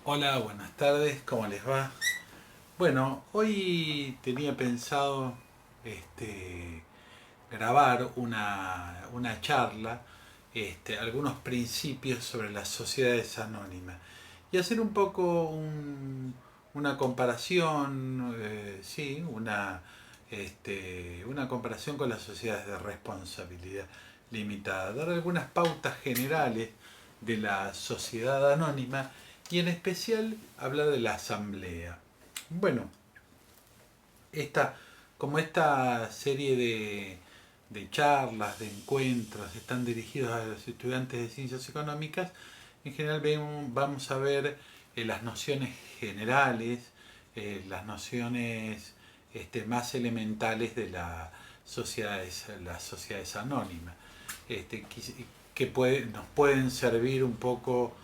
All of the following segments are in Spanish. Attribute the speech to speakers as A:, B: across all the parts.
A: Hola, buenas tardes, ¿cómo les va? Bueno, hoy tenía pensado grabar una charla, algunos principios sobre las sociedades anónimas y hacer un poco una comparación, sí, una comparación con las sociedades de responsabilidad limitada, dar algunas pautas generales de la sociedad anónima y en especial hablar de la asamblea. Bueno, esta, como esta serie de charlas, de encuentros, están dirigidos a los estudiantes de ciencias económicas, en general vamos a ver las nociones generales, las nociones más elementales de las sociedades anónimas, este, que nos pueden servir un poco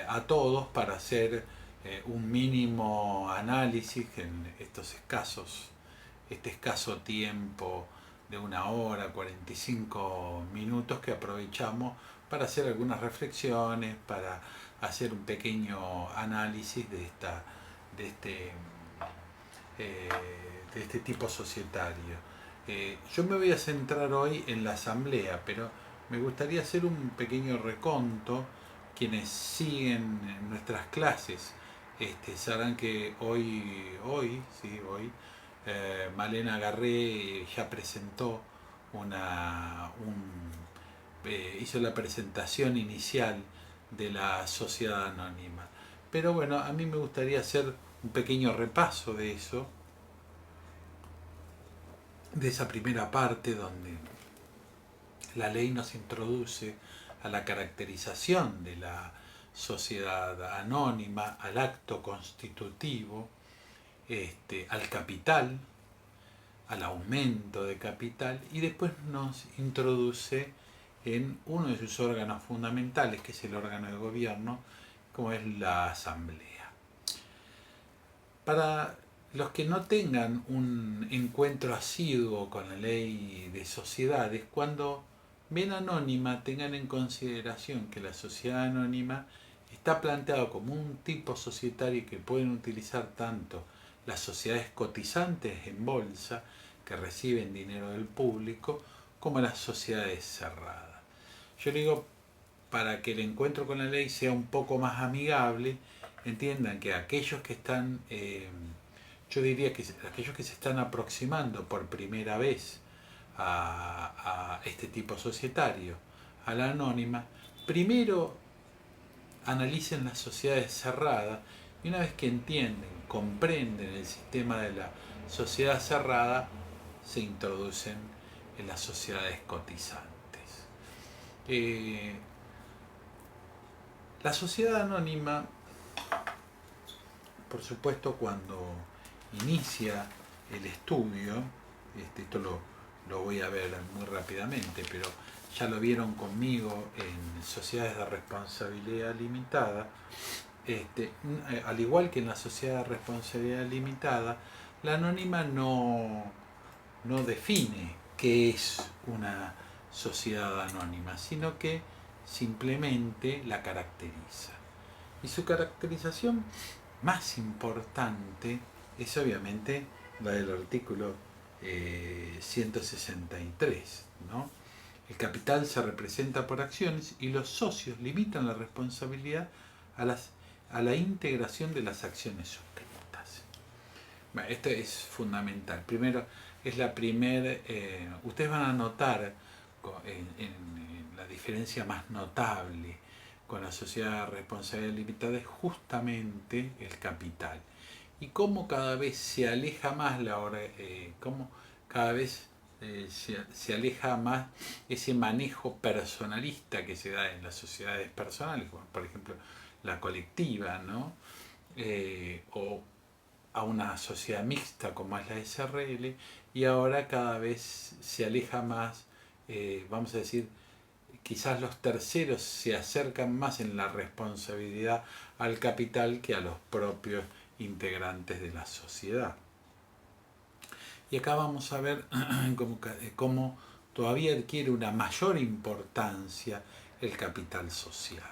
A: a todos para hacer un mínimo análisis en este escaso tiempo de una hora, 45 minutos que aprovechamos para hacer algunas reflexiones, para hacer un pequeño análisis de este, eh, de este tipo societario. Yo me voy a centrar hoy en la asamblea, pero me gustaría hacer un pequeño reconto. Quienes siguen nuestras clases sabrán que Malena Garré ya presentó hizo la presentación inicial de la sociedad anónima. Pero bueno, a mí me gustaría hacer un pequeño repaso de eso, de esa primera parte donde la ley nos introduce a la caracterización de la sociedad anónima, al acto constitutivo, al capital, al aumento de capital y después nos introduce en uno de sus órganos fundamentales, que es el órgano de gobierno, como es la asamblea. Para los que no tengan un encuentro asiduo con la ley de sociedades, cuando ven anónima, tengan en consideración que la sociedad anónima está planteado como un tipo societario que pueden utilizar tanto las sociedades cotizantes en bolsa, que reciben dinero del público, como las sociedades cerradas. Yo digo, para que el encuentro con la ley sea un poco más amigable, entiendan que aquellos que están, yo diría que aquellos que se están aproximando por primera vez a este tipo societario, a la anónima, primero analicen las sociedades cerradas y una vez que entienden, comprenden el sistema de la sociedad cerrada, se introducen en las sociedades cotizantes. Eh, la sociedad anónima, por supuesto, cuando inicia el estudio, esto lo voy a ver muy rápidamente, pero ya lo vieron conmigo en sociedades de responsabilidad limitada, al igual que en la sociedad de responsabilidad limitada, la anónima no define qué es una sociedad anónima, sino que simplemente la caracteriza. Y su caracterización más importante es obviamente la del artículo 163, ¿no? El capital se representa por acciones y los socios limitan la responsabilidad a, las, a la integración de las acciones suscritas. Bueno, esto es fundamental. Primero, es la primera. Ustedes van a notar en la diferencia más notable con la sociedad de responsabilidad limitada es justamente el capital. Y cómo cada vez se aleja más cómo cada vez se aleja más ese manejo personalista que se da en las sociedades personales, como por ejemplo la colectiva, ¿no? O a una sociedad mixta como es la SRL, y ahora cada vez se aleja más, vamos a decir, quizás los terceros se acercan más en la responsabilidad al capital que a los propios integrantes de la sociedad. Y acá vamos a ver cómo todavía adquiere una mayor importancia el capital social.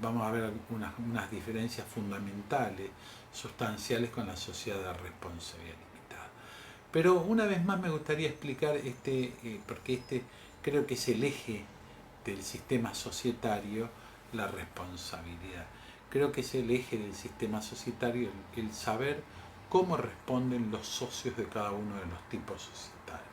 A: vamos a ver unas diferencias fundamentales, sustanciales con la sociedad de responsabilidad limitada. Pero una vez más me gustaría explicar porque creo que es el eje del sistema societario, la responsabilidad. Creo que es el eje del sistema societario el saber cómo responden los socios de cada uno de los tipos societarios.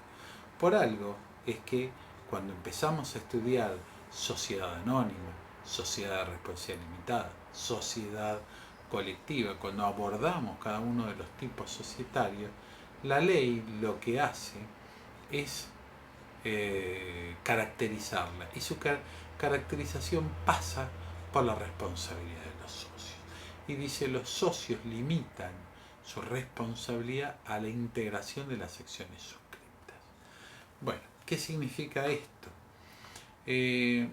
A: Por algo es que cuando empezamos a estudiar sociedad anónima, sociedad de responsabilidad limitada, sociedad colectiva, cuando abordamos cada uno de los tipos societarios, la ley lo que hace es caracterizarla, y su caracterización pasa por la responsabilidad de los socios. Y dice, los socios limitan su responsabilidad a la integración de las secciones suscritas. Bueno, ¿qué significa esto?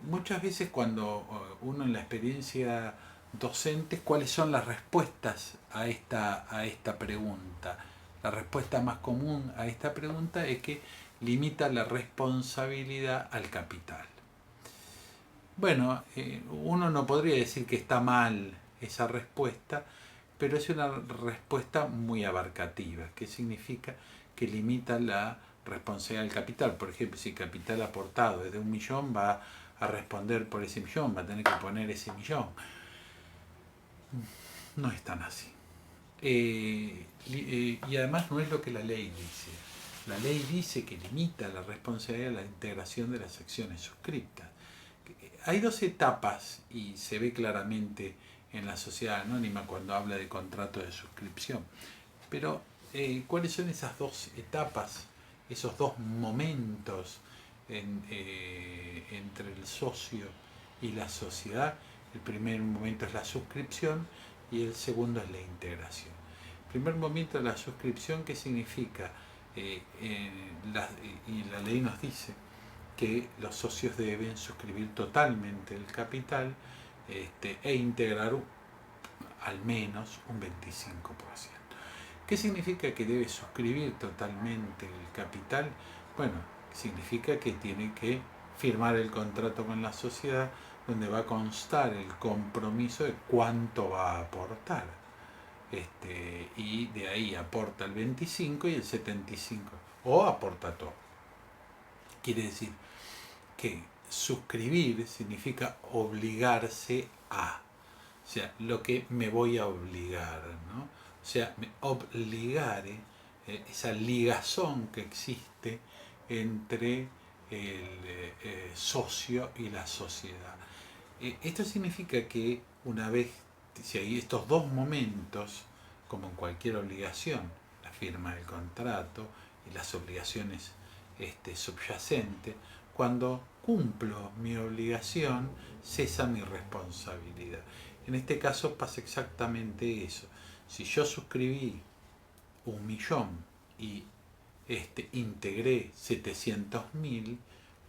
A: Muchas veces cuando uno en la experiencia docente, ¿cuáles son las respuestas a esta pregunta? La respuesta más común a esta pregunta es que limita la responsabilidad al capital. Bueno, uno no podría decir que está mal esa respuesta, pero es una respuesta muy abarcativa, que significa que limita la responsabilidad del capital. Por ejemplo, si el capital aportado es de 1 millón, va a responder por ese millón, va a tener que poner ese millón. No es tan así. Y además no es lo que la ley dice. La ley dice que limita la responsabilidad de la integración de las acciones suscriptas. Hay dos etapas, y se ve claramente en la sociedad anónima cuando habla de contrato de suscripción. Pero, ¿cuáles son esas dos etapas, esos dos momentos entre el socio y la sociedad? El primer momento es la suscripción y el segundo es la integración. El primer momento es la suscripción, ¿qué significa? Y la ley nos dice que los socios deben suscribir totalmente el capital e integrar al menos un 25%. ¿Qué significa que debe suscribir totalmente el capital? Bueno, significa que tiene que firmar el contrato con la sociedad donde va a constar el compromiso de cuánto va a aportar. Y de ahí aporta el 25 y el 75, o aporta todo. Quiere decir que suscribir significa obligarse a, o sea, lo que me voy a obligar, ¿no? O sea, obligare, esa ligazón que existe entre el socio y la sociedad. Esto significa que una vez, si hay estos dos momentos, como en cualquier obligación, la firma del contrato y las obligaciones subyacentes, cuando cumplo mi obligación, cesa mi responsabilidad. En este caso pasa exactamente eso. Si yo suscribí 1 millón y integré 700.000,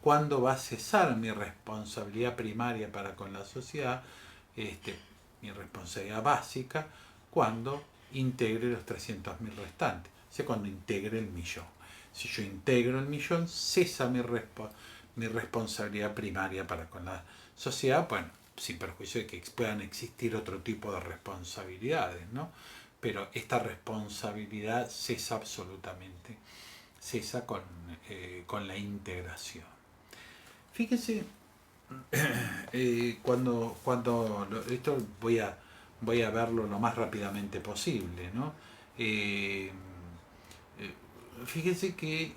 A: ¿cuándo va a cesar mi responsabilidad primaria para con la sociedad? Mi responsabilidad básica, cuando integre los 300.000 restantes, o sea, cuando integre el millón. Si yo integro el millón, cesa mi responsabilidad primaria para con la sociedad, bueno, sin perjuicio de que puedan existir otro tipo de responsabilidades, ¿no? Pero esta responsabilidad cesa absolutamente, cesa con la integración. Fíjense, esto voy a verlo lo más rápidamente posible, ¿no? Fíjense que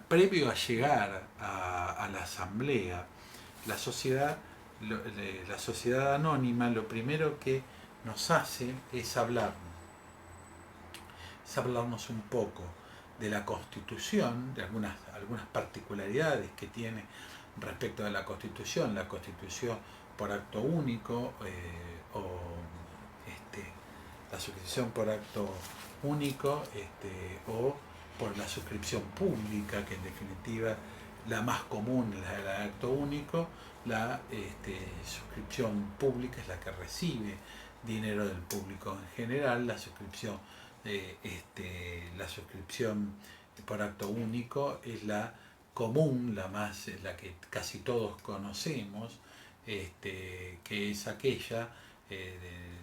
A: previo a llegar a la asamblea, la sociedad anónima lo primero que nos hace es hablarnos un poco de la Constitución, de algunas particularidades que tiene respecto de la Constitución por acto único, la suscripción por acto único, o por la suscripción pública, que en definitiva la más común es la del acto único. La suscripción pública es la que recibe dinero del público en general. La suscripción por acto único es la común, la que casi todos conocemos, que es aquella,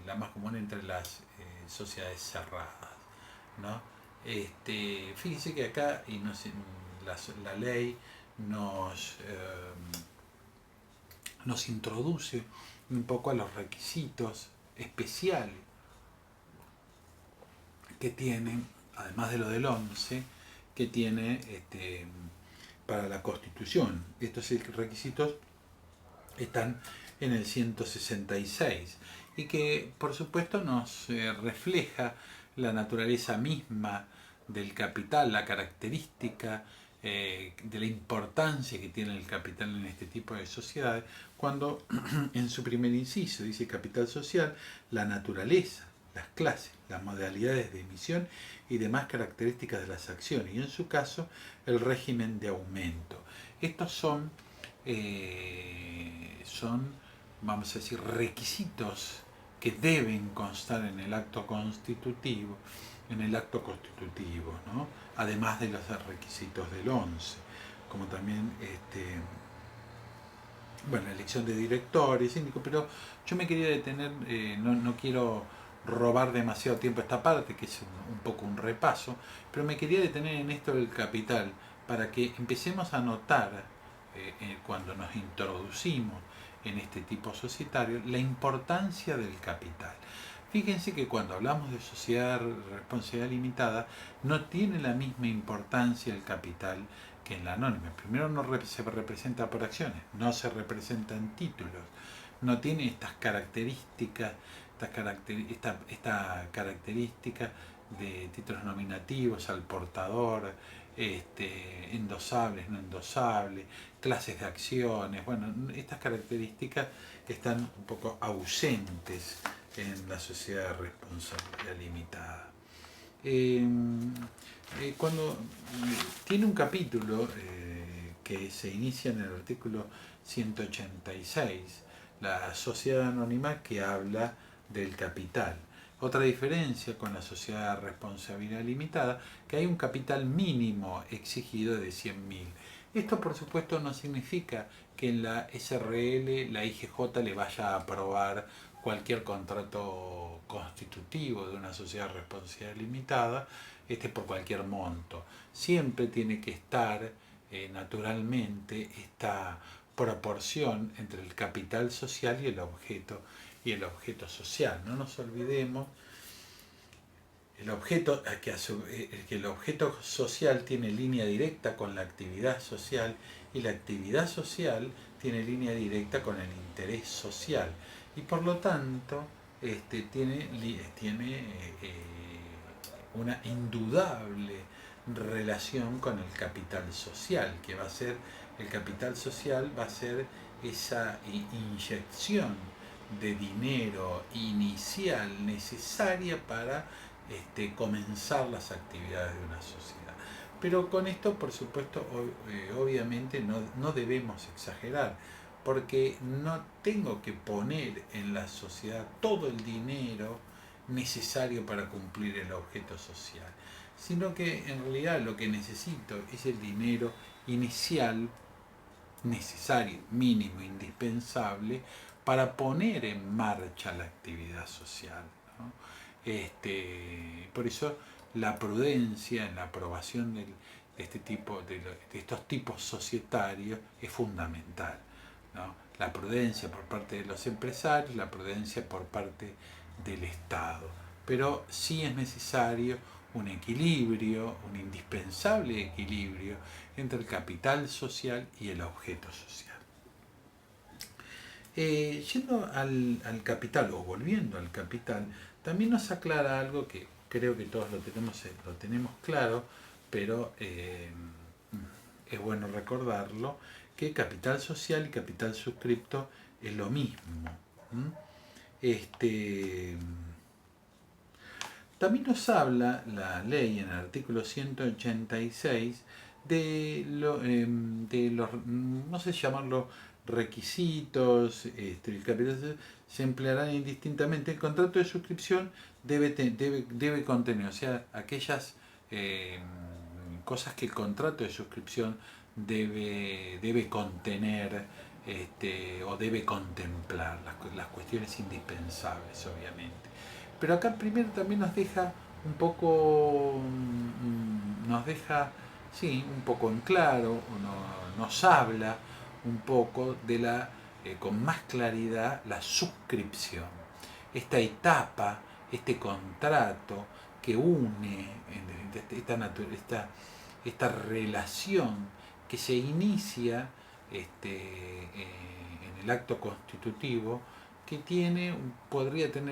A: la más común entre las sociedades cerradas, ¿no? Fíjese que acá la ley nos introduce un poco a los requisitos especiales que tienen, además de lo del 11, que tiene para la Constitución. Estos requisitos están en el 166 y que por supuesto nos refleja la naturaleza misma del capital, la característica de la importancia que tiene el capital en este tipo de sociedades, cuando en su primer inciso dice capital social, la naturaleza, las clases, las modalidades de emisión y demás características de las acciones, y en su caso el régimen de aumento. Estos son, vamos a decir, requisitos que deben constar en el acto constitutivo, ¿no? Además de los requisitos del 11, como también la elección de directores, síndicos, pero yo me quería detener, no quiero robar demasiado tiempo a esta parte, que es un poco un repaso, pero me quería detener en esto del capital, para que empecemos a notar, cuando nos introducimos en este tipo societario, la importancia del capital. Fíjense que cuando hablamos de sociedad de responsabilidad limitada, no tiene la misma importancia el capital que en la anónima. Primero, no se representa por acciones, no se representa en títulos, no tiene estas características, esta característica de títulos nominativos al portador, endosables, no endosables, clases de acciones. Bueno, estas características están un poco ausentes en la sociedad de responsabilidad limitada. Cuando tiene un capítulo que se inicia en el artículo 186, la sociedad anónima, que habla del capital. Otra diferencia con la sociedad de responsabilidad limitada, que hay un capital mínimo exigido de 100.000. Esto, por supuesto, no significa que en la SRL la IGJ le vaya a aprobar cualquier contrato constitutivo de una sociedad de responsabilidad limitada por cualquier monto. Siempre tiene que estar naturalmente esta proporción entre el capital social y el objeto social. No nos olvidemos que el objeto social tiene línea directa con la actividad social, y la actividad social tiene línea directa con el interés social, y por lo tanto tiene una indudable relación con el capital social, que va a ser, el capital social va a ser esa inyección de dinero inicial necesaria para comenzar las actividades de una sociedad. Pero con esto, por supuesto, obviamente no debemos exagerar, porque no tengo que poner en la sociedad todo el dinero necesario para cumplir el objeto social, sino que en realidad lo que necesito es el dinero inicial necesario, mínimo, indispensable, para poner en marcha la actividad social, ¿no? Por eso la prudencia en la aprobación de estos tipos societarios es fundamental, ¿no? La prudencia por parte de los empresarios, la prudencia por parte del Estado. Pero sí es necesario un equilibrio, un indispensable equilibrio entre el capital social y el objeto social. Yendo al capital, o volviendo al capital, también nos aclara algo que creo que todos lo tenemos claro, pero es bueno recordarlo, que capital social y capital suscripto es lo mismo. También nos habla la ley en el artículo 186 de los, no sé llamarlo requisitos, el capital se emplearán indistintamente. El contrato de suscripción debe contener, o sea, aquellas cosas que el contrato de suscripción debe contener o debe contemplar las cuestiones indispensables, obviamente. Pero acá primero también nos deja un poco, nos deja, sí, un poco en claro, nos habla un poco de con más claridad, la suscripción. Esta etapa, este contrato que une esta relación que se inicia en el acto constitutivo, que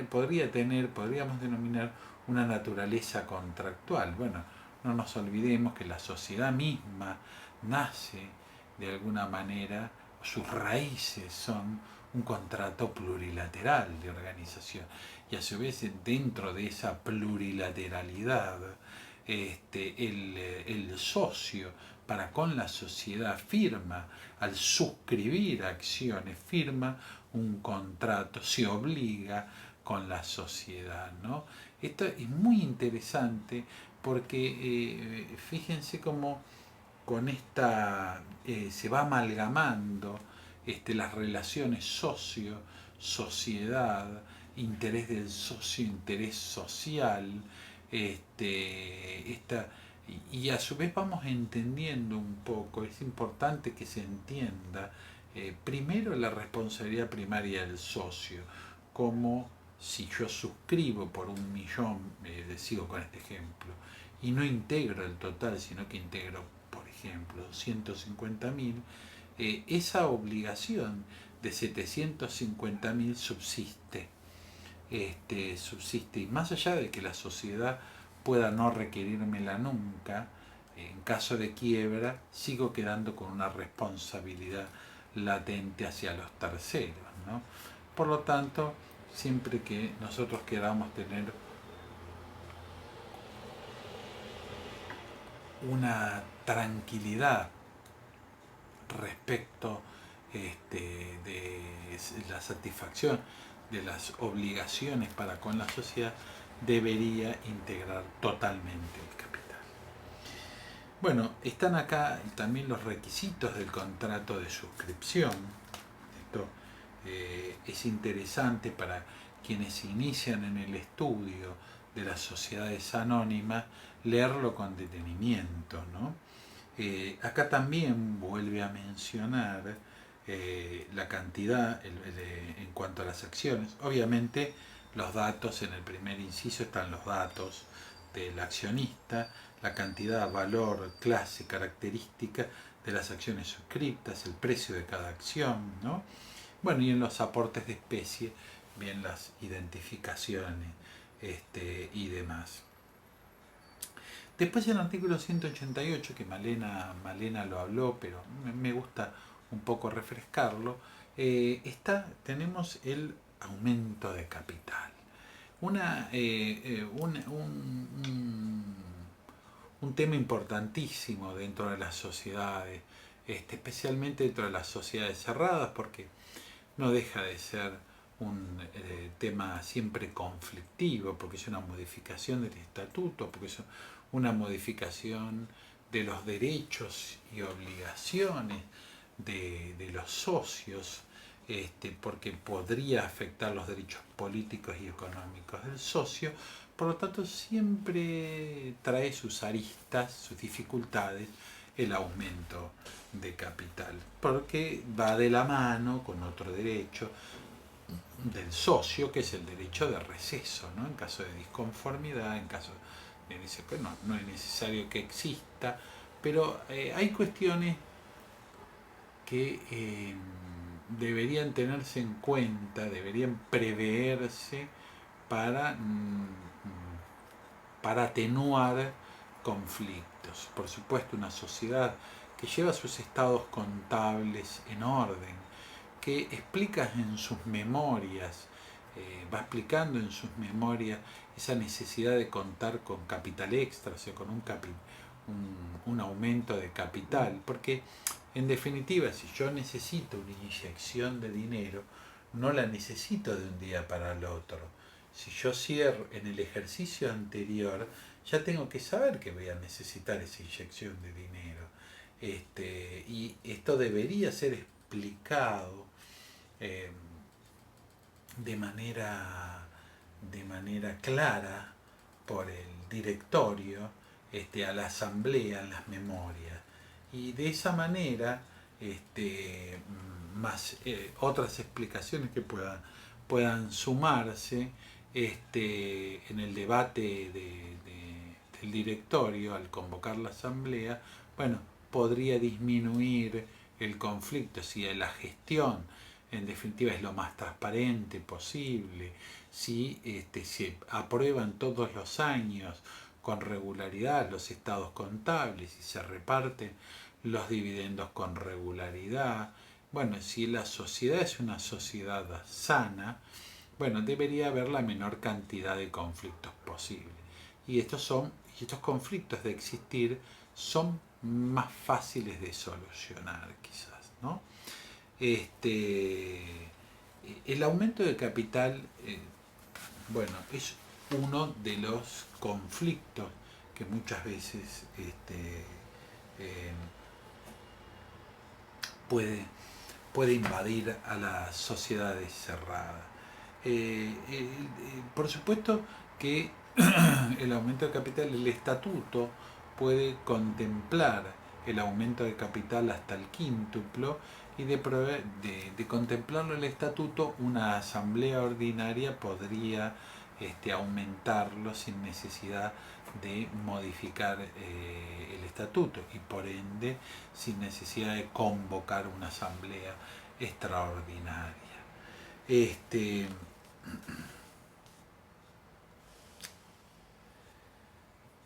A: podríamos denominar una naturaleza contractual. Bueno, no nos olvidemos que la sociedad misma nace de alguna manera, sus raíces son un contrato plurilateral de organización, y a su vez dentro de esa plurilateralidad el socio para con la sociedad firma, al suscribir acciones, firma un contrato, se obliga con la sociedad, ¿no? Esto es muy interesante porque fíjense cómo con esta se va amalgamando las relaciones sociedad, interés del socio, interés social, esta, y a su vez vamos entendiendo un poco, es importante que se entienda primero la responsabilidad primaria del socio, como si yo suscribo por 1.000.000, sigo con este ejemplo, y no integro el total, sino que integro, por ejemplo, 250.000, esa obligación de 750.000 subsiste. Subsiste, y más allá de que la sociedad pueda no requerírmela nunca, en caso de quiebra sigo quedando con una responsabilidad latente hacia los terceros, ¿no? Por lo tanto, siempre que nosotros queramos tener una tranquilidad respecto de la satisfacción de las obligaciones para con la sociedad, debería integrar totalmente el capital. Bueno, están acá también los requisitos del contrato de suscripción. Esto es interesante para quienes se inician en el estudio de las sociedades anónimas, leerlo con detenimiento, ¿no? Acá también vuelve a mencionar la cantidad en cuanto a las acciones. Obviamente los datos, en el primer inciso están los datos del accionista, la cantidad, valor, clase, característica de las acciones suscriptas, el precio de cada acción, ¿no? Bueno, y en los aportes de especie, bien las identificaciones y demás. Después en el artículo 188, que Malena lo habló, pero me gusta un poco refrescarlo, tenemos el aumento de capital. Un tema importantísimo dentro de las sociedades, especialmente dentro de las sociedades cerradas, porque no deja de ser un tema siempre conflictivo, porque es una modificación del estatuto, porque es una modificación de los derechos y obligaciones de los socios, porque podría afectar los derechos políticos y económicos del socio. Por lo tanto, siempre trae sus aristas, sus dificultades, el aumento de capital, porque va de la mano con otro derecho del socio, que es el derecho de receso, ¿no? En caso de disconformidad, en caso de que no es necesario que exista, pero hay cuestiones que deberían tenerse en cuenta, deberían preverse para, para atenuar conflictos. Por supuesto, una sociedad que lleva sus estados contables en orden, que explica en sus memorias, va explicando en sus memorias esa necesidad de contar con capital extra, o sea, con un aumento de capital, porque en definitiva, si yo necesito una inyección de dinero, no la necesito de un día para el otro. Si yo cierro en el ejercicio anterior, ya tengo que saber que voy a necesitar esa inyección de dinero. Y esto debería ser explicado eh, de manera clara por el directorio a la asamblea en las memorias. Y de esa manera, más otras explicaciones que puedan sumarse en el debate del directorio al convocar la asamblea, bueno, podría disminuir el conflicto si la gestión en definitiva es lo más transparente posible, si se aprueban todos los años con regularidad los estados contables y se reparten los dividendos con regularidad. Bueno, si la sociedad es una sociedad sana, bueno, debería haber la menor cantidad de conflictos posible. Y estos conflictos de existir son más fáciles de solucionar, quizás, ¿no? El aumento de capital, bueno, es uno de los conflictos que muchas veces eh, puede, puede invadir a las sociedades cerradas. Por supuesto que el aumento de capital, el estatuto puede contemplar el aumento de capital hasta el quíntuplo y de contemplarlo el estatuto, una asamblea ordinaria podría aumentarlo sin necesidad de modificar el estatuto y por ende sin necesidad de convocar una asamblea extraordinaria.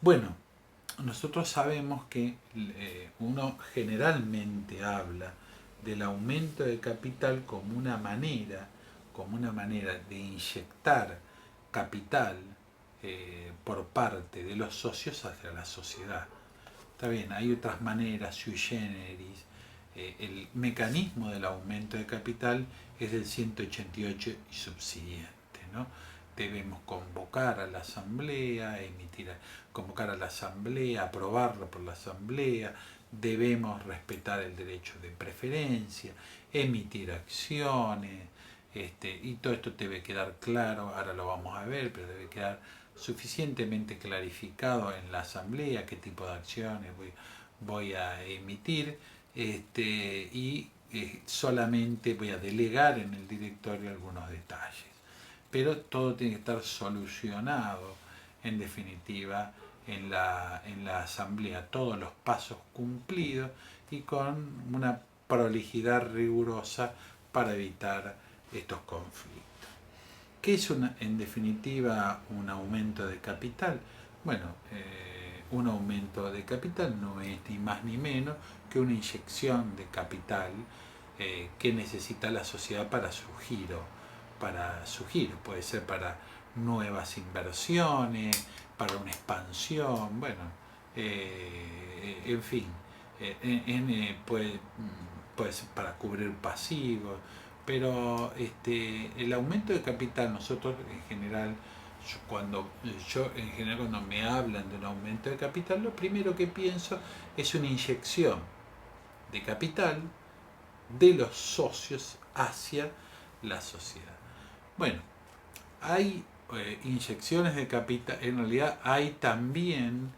A: Bueno, nosotros sabemos que uno generalmente habla del aumento de capital como una manera de inyectar capital por parte de los socios hacia la sociedad. Está bien, hay otras maneras, sui generis. El mecanismo del aumento de capital es el 188 y subsiguiente, ¿no? Debemos convocar a la asamblea, convocar a la asamblea, aprobarlo por la asamblea, debemos respetar el derecho de preferencia, emitir acciones, y todo esto debe quedar claro, ahora lo vamos a ver, pero debe quedar suficientemente clarificado en la asamblea qué tipo de acciones voy a emitir, y solamente voy a delegar en el directorio algunos detalles. Pero todo tiene que estar solucionado, en definitiva, en la asamblea, todos los pasos cumplidos y con una prolijidad rigurosa para evitar estos conflictos. ¿Qué es en definitiva un aumento de capital? Bueno, un aumento de capital no es ni más ni menos que una inyección de capital que necesita la sociedad para su giro. Puede ser para nuevas inversiones, para una expansión, bueno, en fin, puede ser para cubrir pasivos, pero el aumento de capital, nosotros en general, cuando me hablan de un aumento de capital, lo primero que pienso es una inyección de capital de los socios hacia la sociedad. Bueno, hay inyecciones de capital, en realidad hay también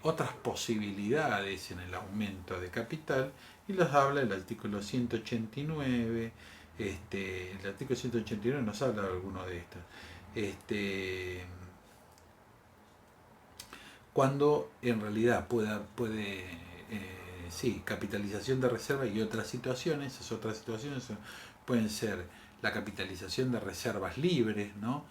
A: otras posibilidades en el aumento de capital y los habla el artículo 189. El artículo 189 nos habla de alguno de estos. Cuando en realidad sí, capitalización de reserva y otras situaciones, esas otras situaciones pueden ser la capitalización de reservas libres, ¿no?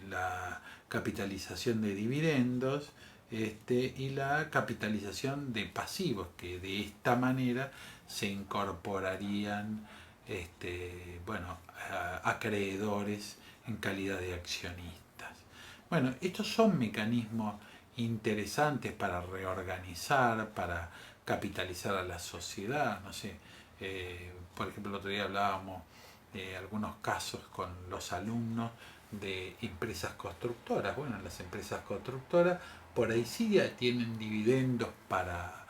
A: La capitalización de dividendos, y la capitalización de pasivos, que de esta manera se incorporarían bueno, acreedores en calidad de accionistas. Bueno, estos son mecanismos interesantes para reorganizar, para capitalizar a la sociedad, no sé, por ejemplo, el otro día hablábamos de algunos casos con los alumnos de empresas constructoras. Bueno, las empresas constructoras por ahí sí ya tienen dividendos para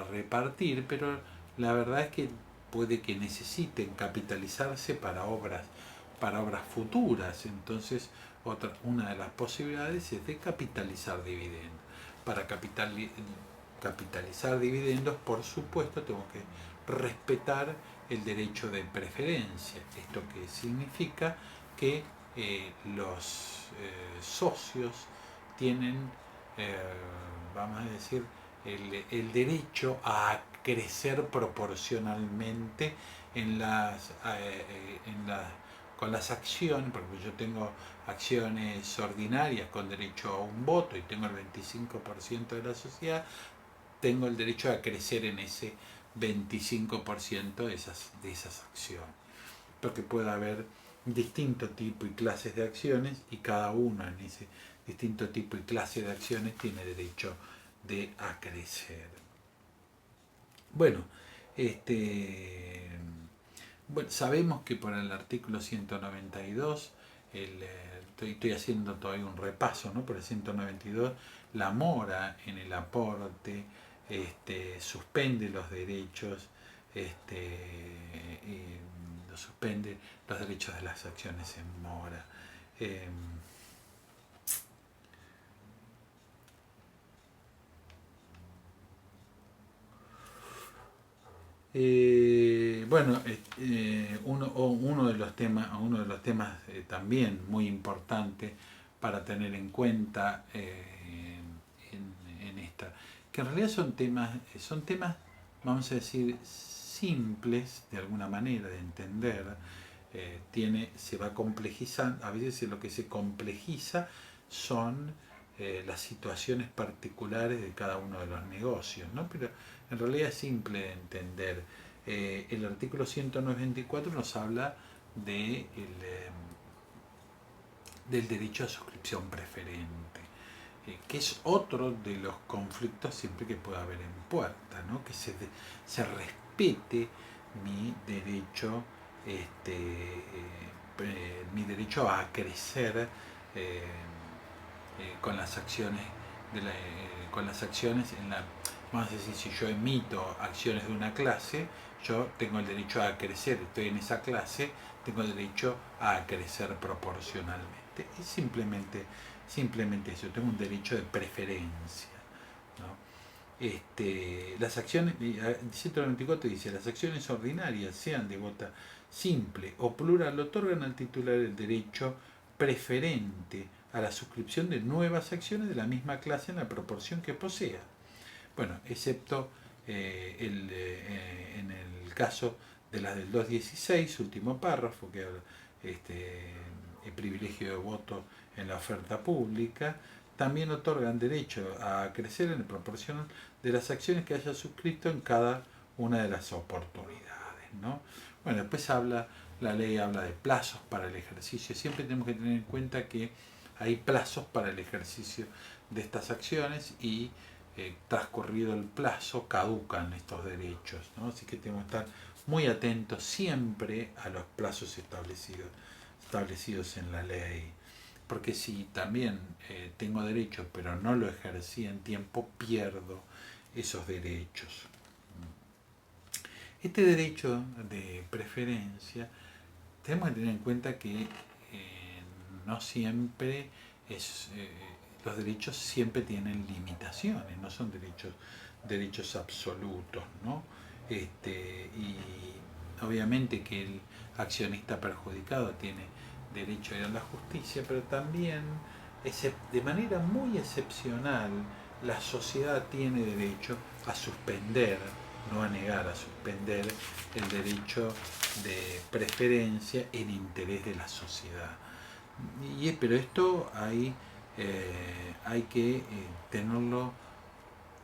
A: repartir, pero la verdad es que puede que necesiten capitalizarse para obras futuras. Entonces, una de las posibilidades es de capitalizar dividendos. Para capitalizar dividendos, por supuesto, tengo que respetar el derecho de preferencia. ¿Esto qué significa? Que los socios tienen, eh, vamos a decir, el derecho a crecer proporcionalmente en con las acciones, porque yo tengo acciones ordinarias con derecho a un voto y tengo el 25% de la sociedad, tengo el derecho a crecer en ese 25% de esas acciones. Porque puede haber distinto tipo y clases de acciones y cada uno en ese distinto tipo y clase de acciones tiene derecho a crecer. Bueno, este, bueno, sabemos que por el artículo 192, estoy haciendo todavía un repaso, ¿no? Por el 192, la mora en el aporte suspende los derechos, suspende los derechos de las acciones en mora. Eh, bueno, uno de los temas también muy importante para tener en cuenta en esta, que en realidad son temas, vamos a decir, simples de alguna manera de entender. Se va complejizando, a veces lo que se complejiza son las situaciones particulares de cada uno de los negocios, ¿no? Pero en realidad es simple de entender. El artículo 194 nos habla del derecho a suscripción preferente, que es otro de los conflictos siempre que pueda haber en puerta, ¿no? Que se respete mi derecho, mi derecho a crecer eh, con las acciones con las acciones vamos a decir, si yo emito acciones de una clase, yo tengo el derecho a crecer, estoy en esa clase, tengo el derecho a crecer proporcionalmente. Es simplemente eso, tengo un derecho de preferencia, ¿no? Las acciones, el 194 dice, las acciones ordinarias, sean de vota simple o plural, otorgan al titular el derecho preferente a la suscripción de nuevas acciones de la misma clase en la proporción que posea. Bueno, excepto en el caso de las del 216, último párrafo, que habla el privilegio de voto en la oferta pública, también otorgan derecho a crecer en proporción de las acciones que haya suscrito en cada una de las oportunidades, ¿no? Bueno, después la ley habla de plazos para el ejercicio. Siempre tenemos que tener en cuenta que hay plazos para el ejercicio de estas acciones y transcurrido el plazo caducan estos derechos, ¿no? Así que tenemos que estar muy atentos siempre a los plazos establecidos en la ley, porque si también tengo derechos pero no lo ejercí en tiempo, pierdo esos derechos. Este derecho de preferencia tenemos que tener en cuenta que no siempre los derechos siempre tienen limitaciones, no son derechos absolutos, ¿no? Y obviamente que el accionista perjudicado tiene derecho a ir a la justicia, pero también de manera muy excepcional la sociedad tiene derecho a suspender, no a negar, a suspender el derecho de preferencia en interés de la sociedad. Pero esto hay que tenerlo,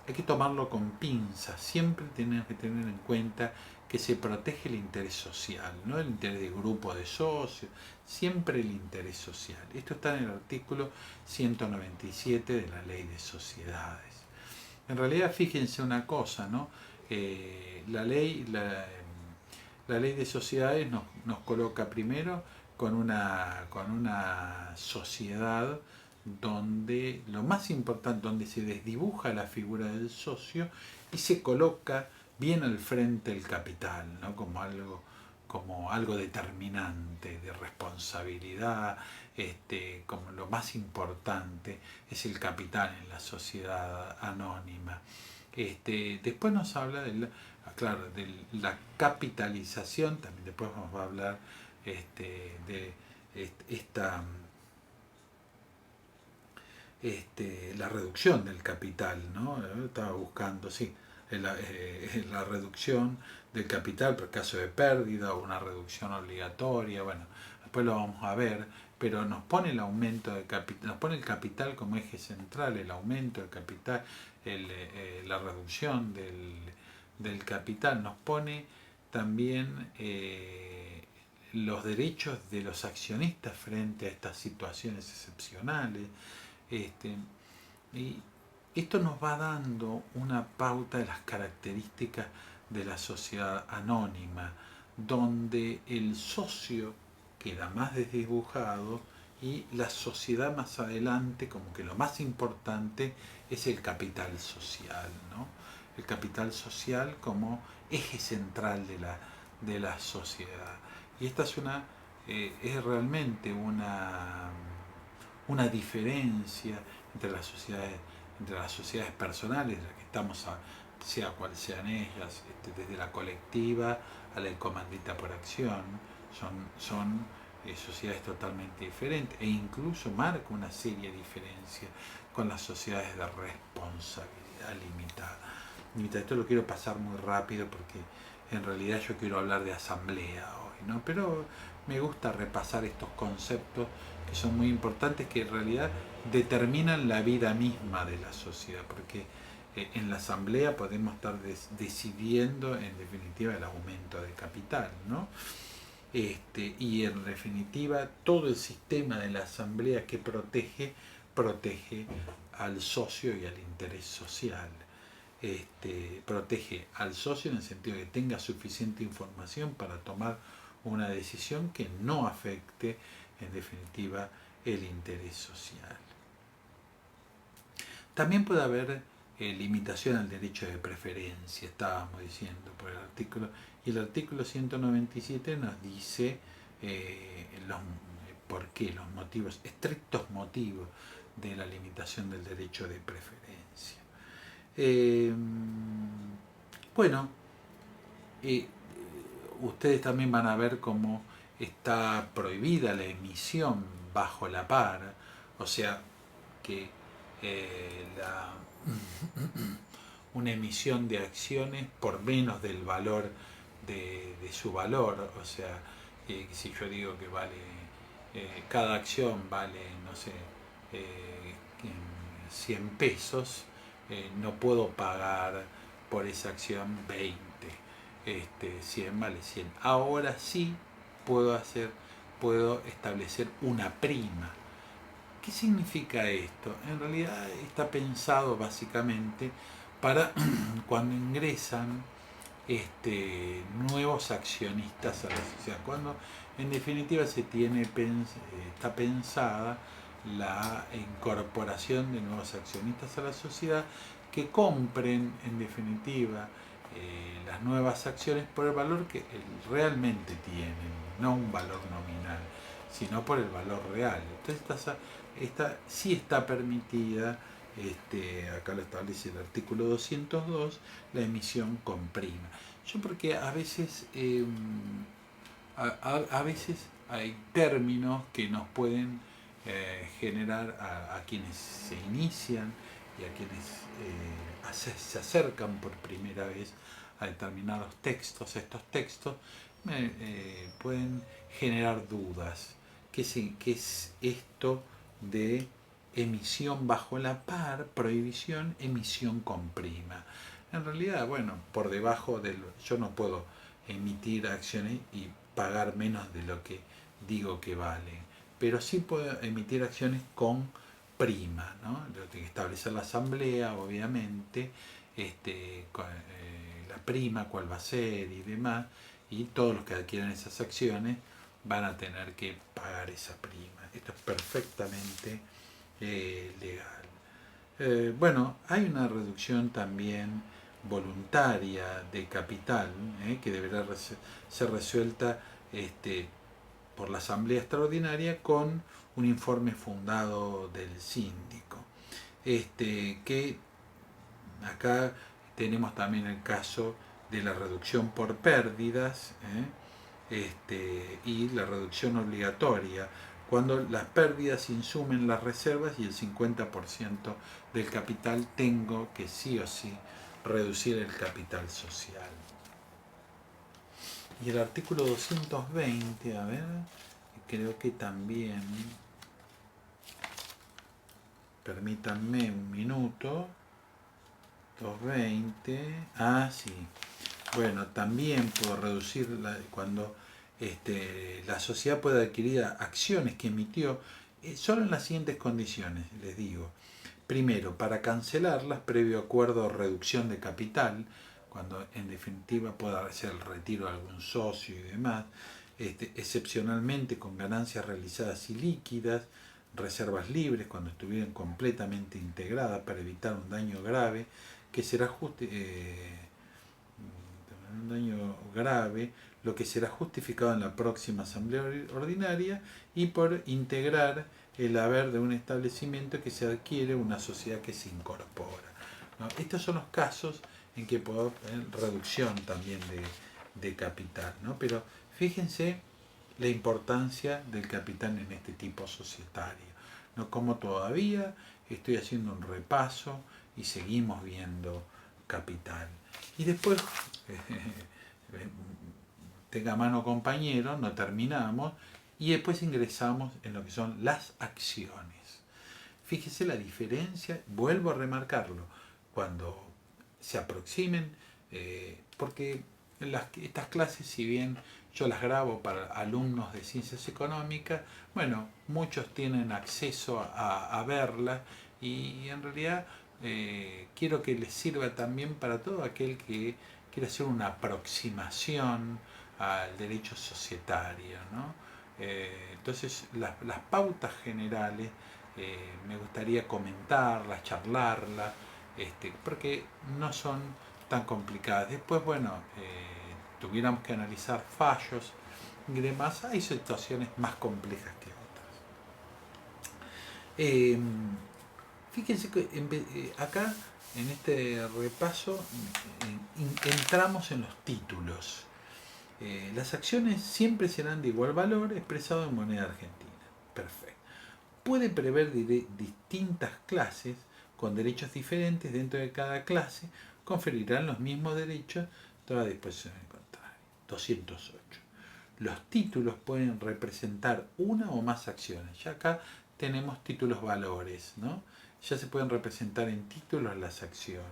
A: hay que tomarlo con pinzas. Siempre tenemos que tener en cuenta que se protege el interés social, no el interés de grupo de socios, siempre el interés social. Esto está en el artículo 197 de la Ley de Sociedades. En realidad, fíjense una cosa, ¿no? La ley de sociedades nos coloca primero con una sociedad donde lo más importante, donde se desdibuja la figura del socio y se coloca bien al frente el capital, ¿no? Como algo determinante de responsabilidad, como lo más importante es el capital en la sociedad anónima. Después nos habla claro, de la capitalización, también después nos va a hablar de esta la reducción del capital, ¿no? Estaba buscando, sí, la reducción del capital por caso de pérdida o una reducción obligatoria, bueno, después lo vamos a ver, pero nos pone el aumento de capital, nos pone el capital como eje central, el aumento del capital, la reducción del capital, nos pone también los derechos de los accionistas frente a estas situaciones excepcionales. Y esto nos va dando una pauta de las características de la sociedad anónima, donde el socio queda más desdibujado y la sociedad más adelante, como que lo más importante es el capital social, ¿no? El capital social como eje central de la sociedad. Y esta es realmente una diferencia entre las sociedades personales, de las que estamos, sea cual sean ellas, desde la colectiva a la comandita por acción, son sociedades totalmente diferentes e incluso marca una seria diferencia con las sociedades de responsabilidad limitada. Esto lo quiero pasar muy rápido porque en realidad yo quiero hablar de asamblea hoy, ¿no? Pero me gusta repasar estos conceptos que son muy importantes, que en realidad determinan la vida misma de la sociedad, porque en la asamblea podemos estar decidiendo en definitiva el aumento de capital, ¿no? Y en definitiva todo el sistema de la asamblea que protege al socio y al interés social. Protege al socio en el sentido de que tenga suficiente información para tomar una decisión que no afecte en definitiva el interés social. También puede haber limitación al derecho de preferencia, estábamos diciendo por el artículo, y el artículo 197 nos dice por qué, los motivos, estrictos motivos de la limitación del derecho de preferencia. Bueno, ustedes también van a ver cómo está prohibida la emisión bajo la par, o sea que una emisión de acciones por menos del valor de su valor, o sea, si yo digo que vale, cada acción vale, no sé, 100 pesos, no puedo pagar por esa acción 20, 100 vale 100. Ahora sí puedo establecer una prima. ¿Qué significa esto? En realidad está pensado básicamente para cuando ingresan nuevos accionistas a la sociedad, cuando en definitiva está pensada la incorporación de nuevos accionistas a la sociedad que compren en definitiva las nuevas acciones por el valor que realmente tienen, no un valor nominal, sino por el valor real. Entonces esta sí está permitida, acá lo establece el artículo 202, la emisión con prima. Yo porque a veces a veces hay términos que nos pueden generar a quienes se inician y a quienes se acercan por primera vez a determinados textos. Estos textos pueden generar dudas. ¿Qué es esto de emisión bajo la par, prohibición, emisión con prima? En realidad, bueno, por debajo yo no puedo emitir acciones y pagar menos de lo que digo que valen, pero sí puedo emitir acciones con prima, ¿no? Tengo que establecer la asamblea, obviamente, la prima, cuál va a ser y demás, y todos los que adquieran esas acciones van a tener que pagar esa prima. Esto es perfectamente legal. Bueno, hay una reducción también voluntaria de capital, que deberá ser resuelta por la Asamblea Extraordinaria con un informe fundado del síndico. Que acá tenemos también el caso de la reducción por pérdidas, y la reducción obligatoria, cuando las pérdidas insumen las reservas y el 50% del capital, tengo que sí o sí reducir el capital social. Y el artículo 220, a ver, creo que también, permítanme un minuto, 220, sí. Bueno, también puedo reducir cuando la sociedad puede adquirir acciones que emitió solo en las siguientes condiciones, les digo. Primero, para cancelarlas previo acuerdo o reducción de capital, cuando en definitiva pueda ser el retiro de algún socio y demás, excepcionalmente con ganancias realizadas y líquidas, reservas libres cuando estuvieran completamente integradas para evitar un daño grave que será un daño grave, lo que será justificado en la próxima asamblea ordinaria, y por integrar el haber de un establecimiento que se adquiere una sociedad que se incorpora, ¿no? Estos son los casos en que puede haber reducción también de capital, ¿no? Pero fíjense la importancia del capital en este tipo societario, ¿no? Como todavía estoy haciendo un repaso y seguimos viendo capital. Y después, tenga mano compañero, no terminamos, y después ingresamos en lo que son las acciones. Fíjese la diferencia, vuelvo a remarcarlo, cuando se aproximen, porque estas clases, si bien yo las grabo para alumnos de ciencias económicas, bueno, muchos tienen acceso a verlas, y en realidad quiero que les sirva también para todo aquel que quiere hacer una aproximación al derecho societario, ¿no? Entonces las pautas generales me gustaría comentarlas, charlarlas, porque no son tan complicadas. Después, bueno, tuviéramos que analizar fallos y demás, hay situaciones más complejas que otras. Fíjense que acá en este repaso entramos en los títulos. Las acciones siempre serán de igual valor expresado en moneda argentina. Perfecto. Puede prever distintas clases con derechos diferentes. Dentro de cada clase conferirán los mismos derechos toda disposición en contrario. 208. Los títulos pueden representar una o más acciones. Ya acá tenemos títulos valores, ¿no? Ya se pueden representar en títulos las acciones.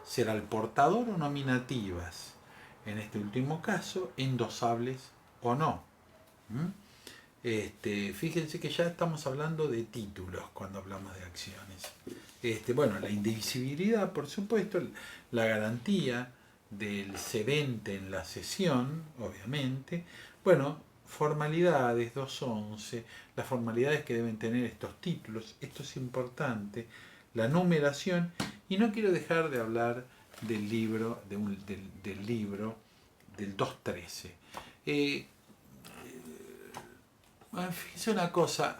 A: Será el portador o nominativas. En este último caso, endosables o no. Fíjense que ya estamos hablando de títulos cuando hablamos de acciones. Bueno, la indivisibilidad, por supuesto, la garantía del cedente en la cesión, obviamente. Bueno, formalidades, 211, las formalidades que deben tener estos títulos, esto es importante, la numeración, y no quiero dejar de hablar del libro, del libro del 213. Fíjese una cosa,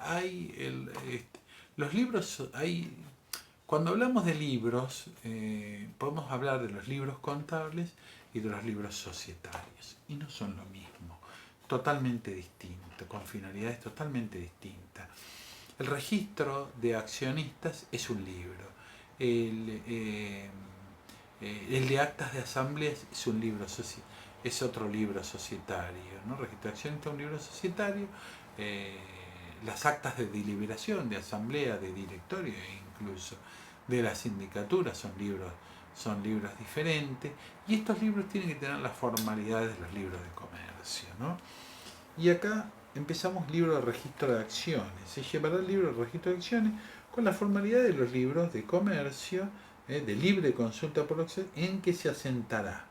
A: los libros, cuando hablamos de libros, podemos hablar de los libros contables y de los libros societarios, y no son lo mismo, totalmente distinto, con finalidades totalmente distintas. El registro de accionistas es un libro, el de actas de asambleas es un libro es otro libro societario, ¿no? Registro de accionistas es un libro societario. Las actas de deliberación, de asamblea, de directorio e incluso de la sindicatura son libros diferentes, y estos libros tienen que tener las formalidades de los libros de comercio, ¿no? Y acá empezamos libro de registro de acciones. Se llevará el libro de registro de acciones con la formalidad de los libros de comercio, de libre consulta por acción, en que se asentará.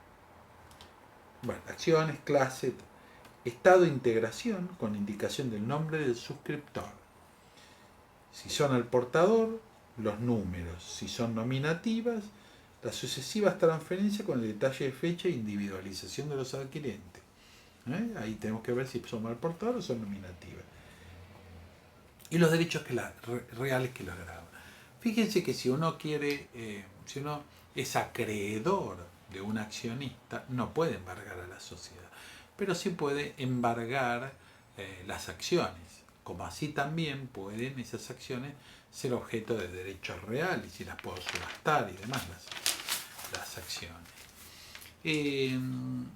A: Bueno, acciones, clase, estado de integración con indicación del nombre del suscriptor. Si son al portador, los números. Si son nominativas, las sucesivas transferencias con el detalle de fecha e individualización de los adquirentes. Ahí tenemos que ver si son al portador o son nominativas. Y los derechos reales que los graban. Fíjense que si uno quiere, si uno es acreedor de un accionista, no puede embargar a la sociedad, pero sí puede embargar las acciones, como así también pueden esas acciones ser objeto de derechos reales y las puedo subastar y demás las acciones. El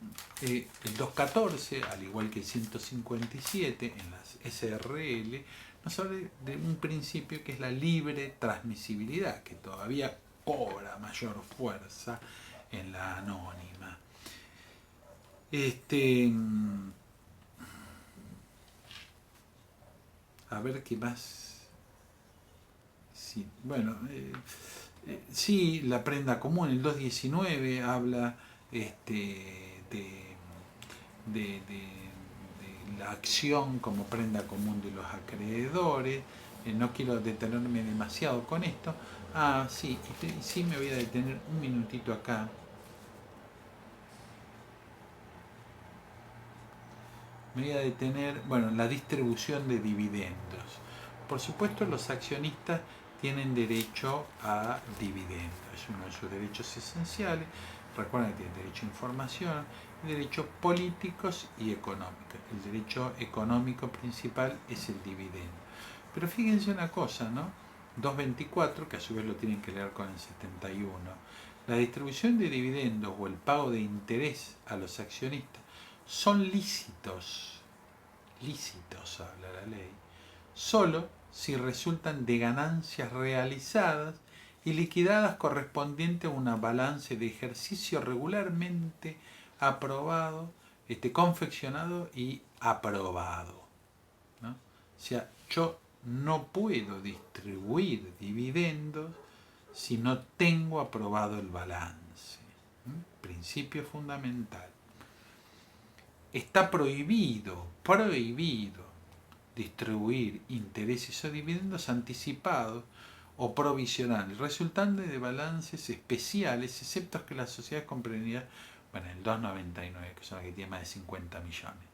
A: 214, al igual que el 157 en las SRL, nos habla de un principio que es la libre transmisibilidad, que todavía cobra mayor fuerza en la anónima. A ver qué más. Sí, bueno, sí, la prenda común, el 219 habla de la acción como prenda común de los acreedores. No quiero detenerme demasiado con esto. Sí, sí me voy a detener un minutito acá. Me voy a detener, bueno, la distribución de dividendos. Por supuesto, los accionistas tienen derecho a dividendos, es uno de sus derechos esenciales. Recuerden que tienen derecho a información, derechos políticos y económicos. El derecho económico principal es el dividendo. Pero fíjense una cosa, ¿no? 224, que a su vez lo tienen que leer con el 71, la distribución de dividendos o el pago de interés a los accionistas son lícitos, habla la ley, solo si resultan de ganancias realizadas y liquidadas correspondiente a una balance de ejercicio regularmente aprobado, confeccionado y aprobado, ¿no? O sea, yo no puedo distribuir dividendos si no tengo aprobado el balance. Principio fundamental. Está prohibido distribuir intereses o dividendos anticipados o provisionales, resultantes de balances especiales, excepto que la sociedad comprendida, bueno, el 299, que son las que tiene más de 50 millones.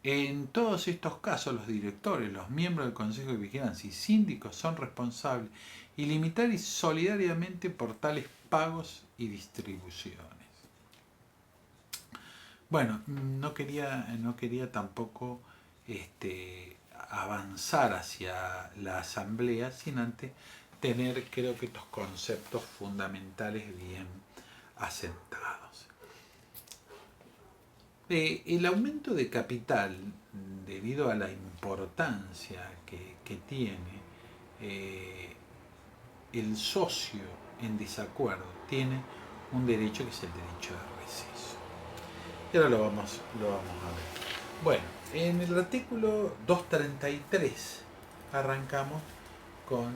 A: En todos estos casos, los directores, los miembros del Consejo de Vigilancia y síndicos son responsables ilimitada y solidariamente por tales pagos y distribuciones. Bueno, no quería tampoco avanzar hacia la asamblea sin antes tener, creo que, estos conceptos fundamentales bien asentados. El aumento de capital, debido a la importancia que tiene, el socio en desacuerdo tiene un derecho que es el derecho de receso. Y ahora lo vamos a ver. Bueno, en el artículo 233 arrancamos con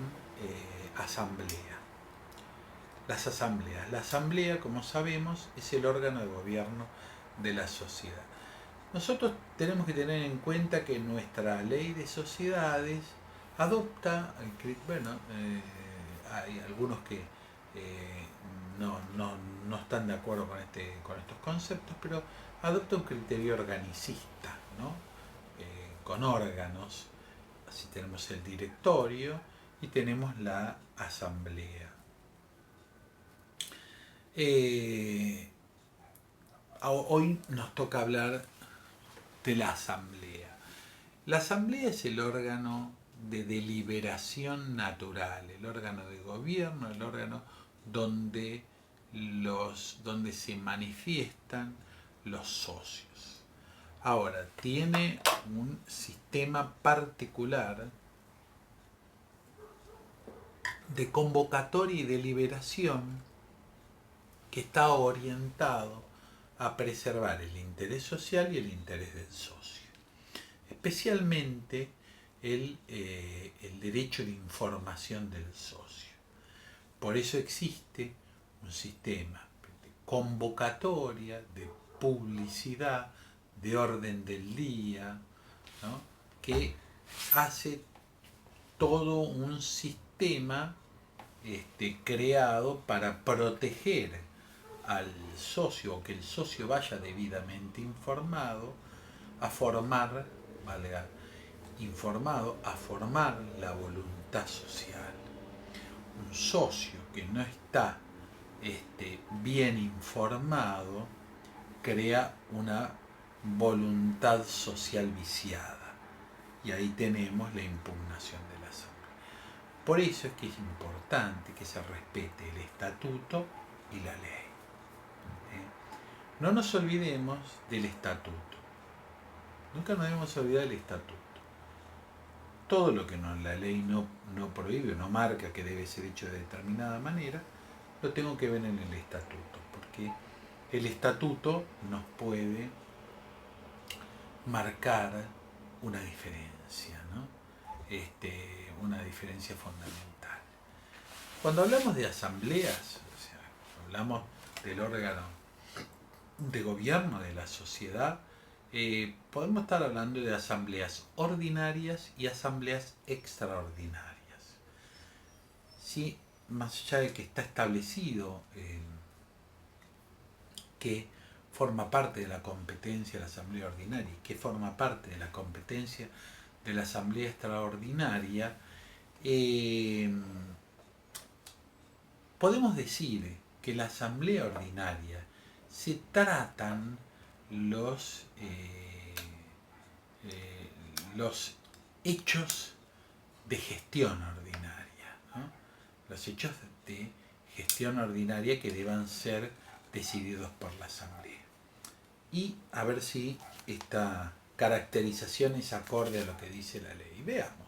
A: asamblea. Las asambleas. La asamblea, como sabemos, es el órgano de gobierno de la sociedad. Nosotros tenemos que tener en cuenta que nuestra ley de sociedades adopta, hay algunos que no están de acuerdo con estos conceptos, pero adopta un criterio organicista, ¿no? Con órganos. Así tenemos el directorio y tenemos la asamblea. Hoy nos toca hablar de la asamblea. La asamblea es el órgano de deliberación natural, el órgano de gobierno, el órgano donde se manifiestan los socios. Ahora, tiene un sistema particular de convocatoria y deliberación que está orientado a preservar el interés social y el interés del socio. Especialmente el derecho de información del socio. Por eso existe un sistema de convocatoria, de publicidad, de orden del día, ¿no? Que hace todo un sistema creado para proteger al socio, o que el socio vaya debidamente informado a formar, valga, informado a formar la voluntad social. Un socio que no está bien informado crea una voluntad social viciada, y ahí tenemos la impugnación de la asamblea. Por eso es que es importante que se respete el estatuto y la ley. No nos olvidemos del estatuto. Nunca nos debemos olvidar del estatuto. Todo lo que la ley no prohíbe o no marca que debe ser hecho de determinada manera, lo tengo que ver en el estatuto, porque el estatuto nos puede marcar una diferencia, ¿no? Una diferencia fundamental. Cuando hablamos de asambleas, o sea, hablamos del órgano de gobierno de la sociedad, podemos estar hablando de asambleas ordinarias y asambleas extraordinarias. Sí, más allá de que está establecido que forma parte de la competencia de la asamblea ordinaria y que forma parte de la competencia de la asamblea extraordinaria, podemos decir que la asamblea ordinaria se tratan los hechos de gestión ordinaria, ¿no? Los hechos de gestión ordinaria que deban ser decididos por la asamblea. Y a ver si esta caracterización es acorde a lo que dice la ley. Veamos.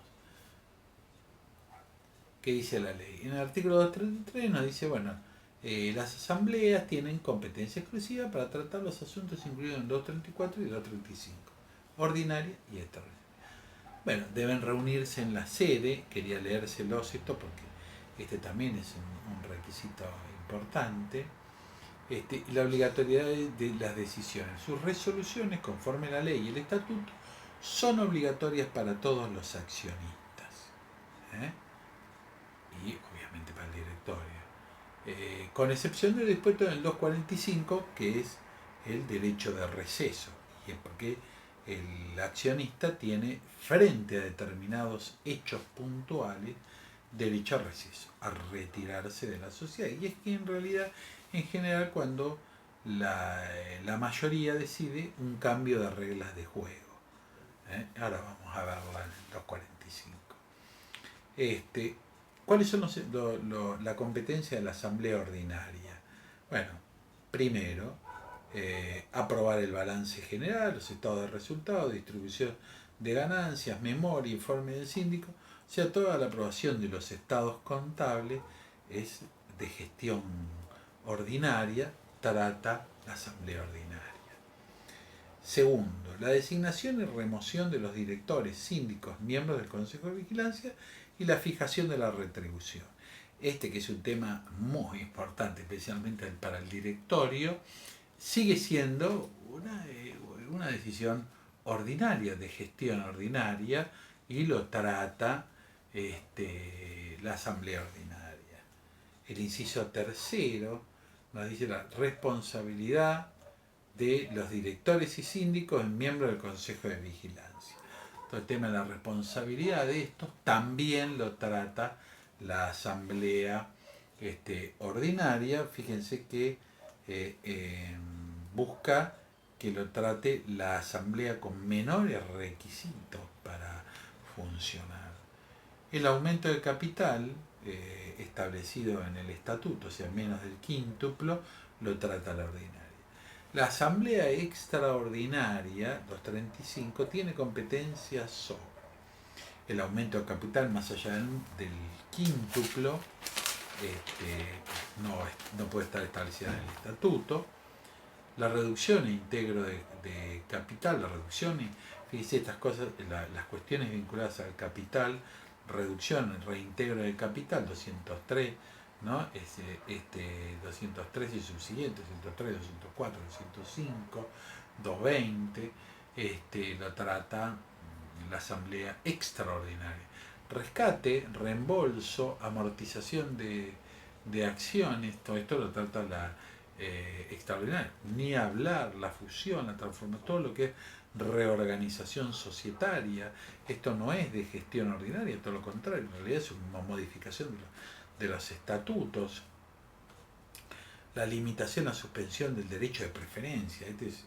A: ¿Qué dice la ley? En el artículo 233 nos dice, bueno, las asambleas tienen competencia exclusiva para tratar los asuntos incluidos en 234 y 235, ordinaria y extraordinaria. Bueno, deben reunirse en la sede, quería leérselos esto porque también es un requisito importante, la obligatoriedad de las decisiones. Sus resoluciones, conforme a la ley y el estatuto, son obligatorias para todos los accionistas, y obviamente para el directorio, con excepción del dispuesto en el 245, que es el derecho de receso, y es porque el accionista tiene, frente a determinados hechos puntuales, derecho a receso, a retirarse de la sociedad. Y es que en realidad, en general, cuando la mayoría decide un cambio de reglas de juego. Ahora vamos a verla en el 245. ¿Cuáles son la competencia de la asamblea ordinaria? Bueno, primero, aprobar el balance general, los estados de resultados, distribución de ganancias, memoria, informe del síndico. O sea, toda la aprobación de los estados contables es de gestión ordinaria, trata la asamblea ordinaria. Segundo, la designación y remoción de los directores, síndicos, miembros del Consejo de Vigilancia y la fijación de la retribución. Que es un tema muy importante, especialmente para el directorio, sigue siendo una decisión ordinaria, de gestión ordinaria, y lo trata la asamblea ordinaria. El inciso tercero nos dice la responsabilidad de los directores y síndicos en miembros del Consejo de Vigilancia. Todo el tema de la responsabilidad de estos también lo trata la asamblea ordinaria. Fíjense que busca que lo trate la asamblea con menores requisitos para funcionar. El aumento de capital establecido en el estatuto, o sea, menos del quíntuplo, lo trata la ordinaria. La asamblea extraordinaria, 235, tiene competencias sobre el aumento de capital más allá del quíntuplo, no puede estar establecida en el estatuto. La reducción e integro de capital, la reducción, fíjense estas cosas, las cuestiones vinculadas al capital, reducción, reintegro de capital, 203, ¿no? 203 y subsiguientes, 203, 204, 205, 220, lo trata la asamblea extraordinaria. rescate, reembolso, amortización de acciones, todo esto lo trata la extraordinaria. Ni hablar, la fusión, la transformación, todo lo que es reorganización societaria. Esto no es de gestión ordinaria, todo lo contrario, en realidad es una modificación de los estatutos. La limitación a suspensión del derecho de preferencia, este es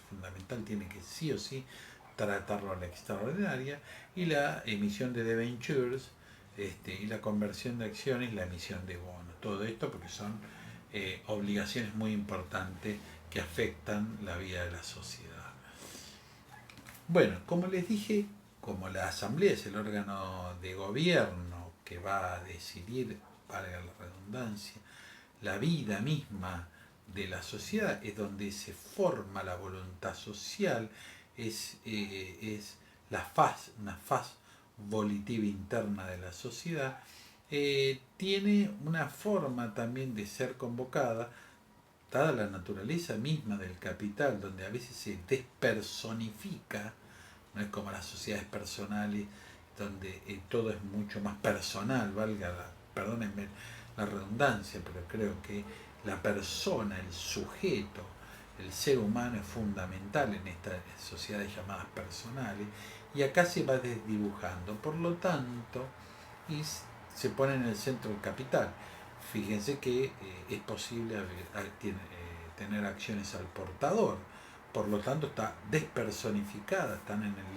A: fundamental, tiene que sí o sí tratarlo a la extraordinaria, y la emisión de debentures, y la conversión de acciones, la emisión de bonos. Todo esto porque son obligaciones muy importantes que afectan la vida de la sociedad. Bueno, como les dije, como la Asamblea es el órgano de gobierno que va a decidir, valga la redundancia, la vida misma de la sociedad, es donde se forma la voluntad social, es una faz volitiva interna de la sociedad, tiene una forma también de ser convocada, dada la naturaleza misma del capital, donde a veces se despersonifica, no es como las sociedades personales, donde todo es mucho más personal, perdónenme la redundancia, pero creo que la persona, el sujeto, el ser humano es fundamental en estas sociedades llamadas personales, y acá se va desdibujando, por lo tanto, y se pone en el centro el capital. Fíjense que es posible tener acciones al portador, por lo tanto está despersonificada, están en el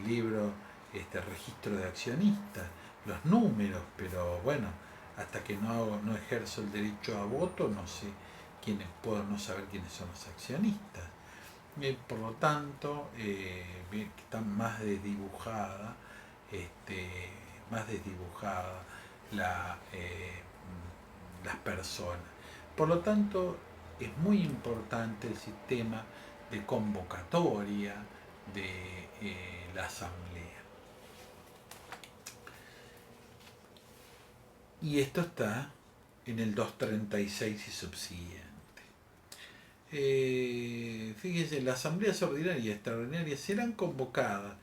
A: libro registro de accionistas, los números, pero bueno, hasta que no ejerzo el derecho a voto, no sé puedo no saber quiénes son los accionistas. Por lo tanto, está más desdibujada las personas. Por lo tanto, es muy importante el sistema de convocatoria de la asamblea. Y esto está en el 236 y subsiguiente. Fíjense, las asambleas ordinarias y extraordinarias serán convocadas,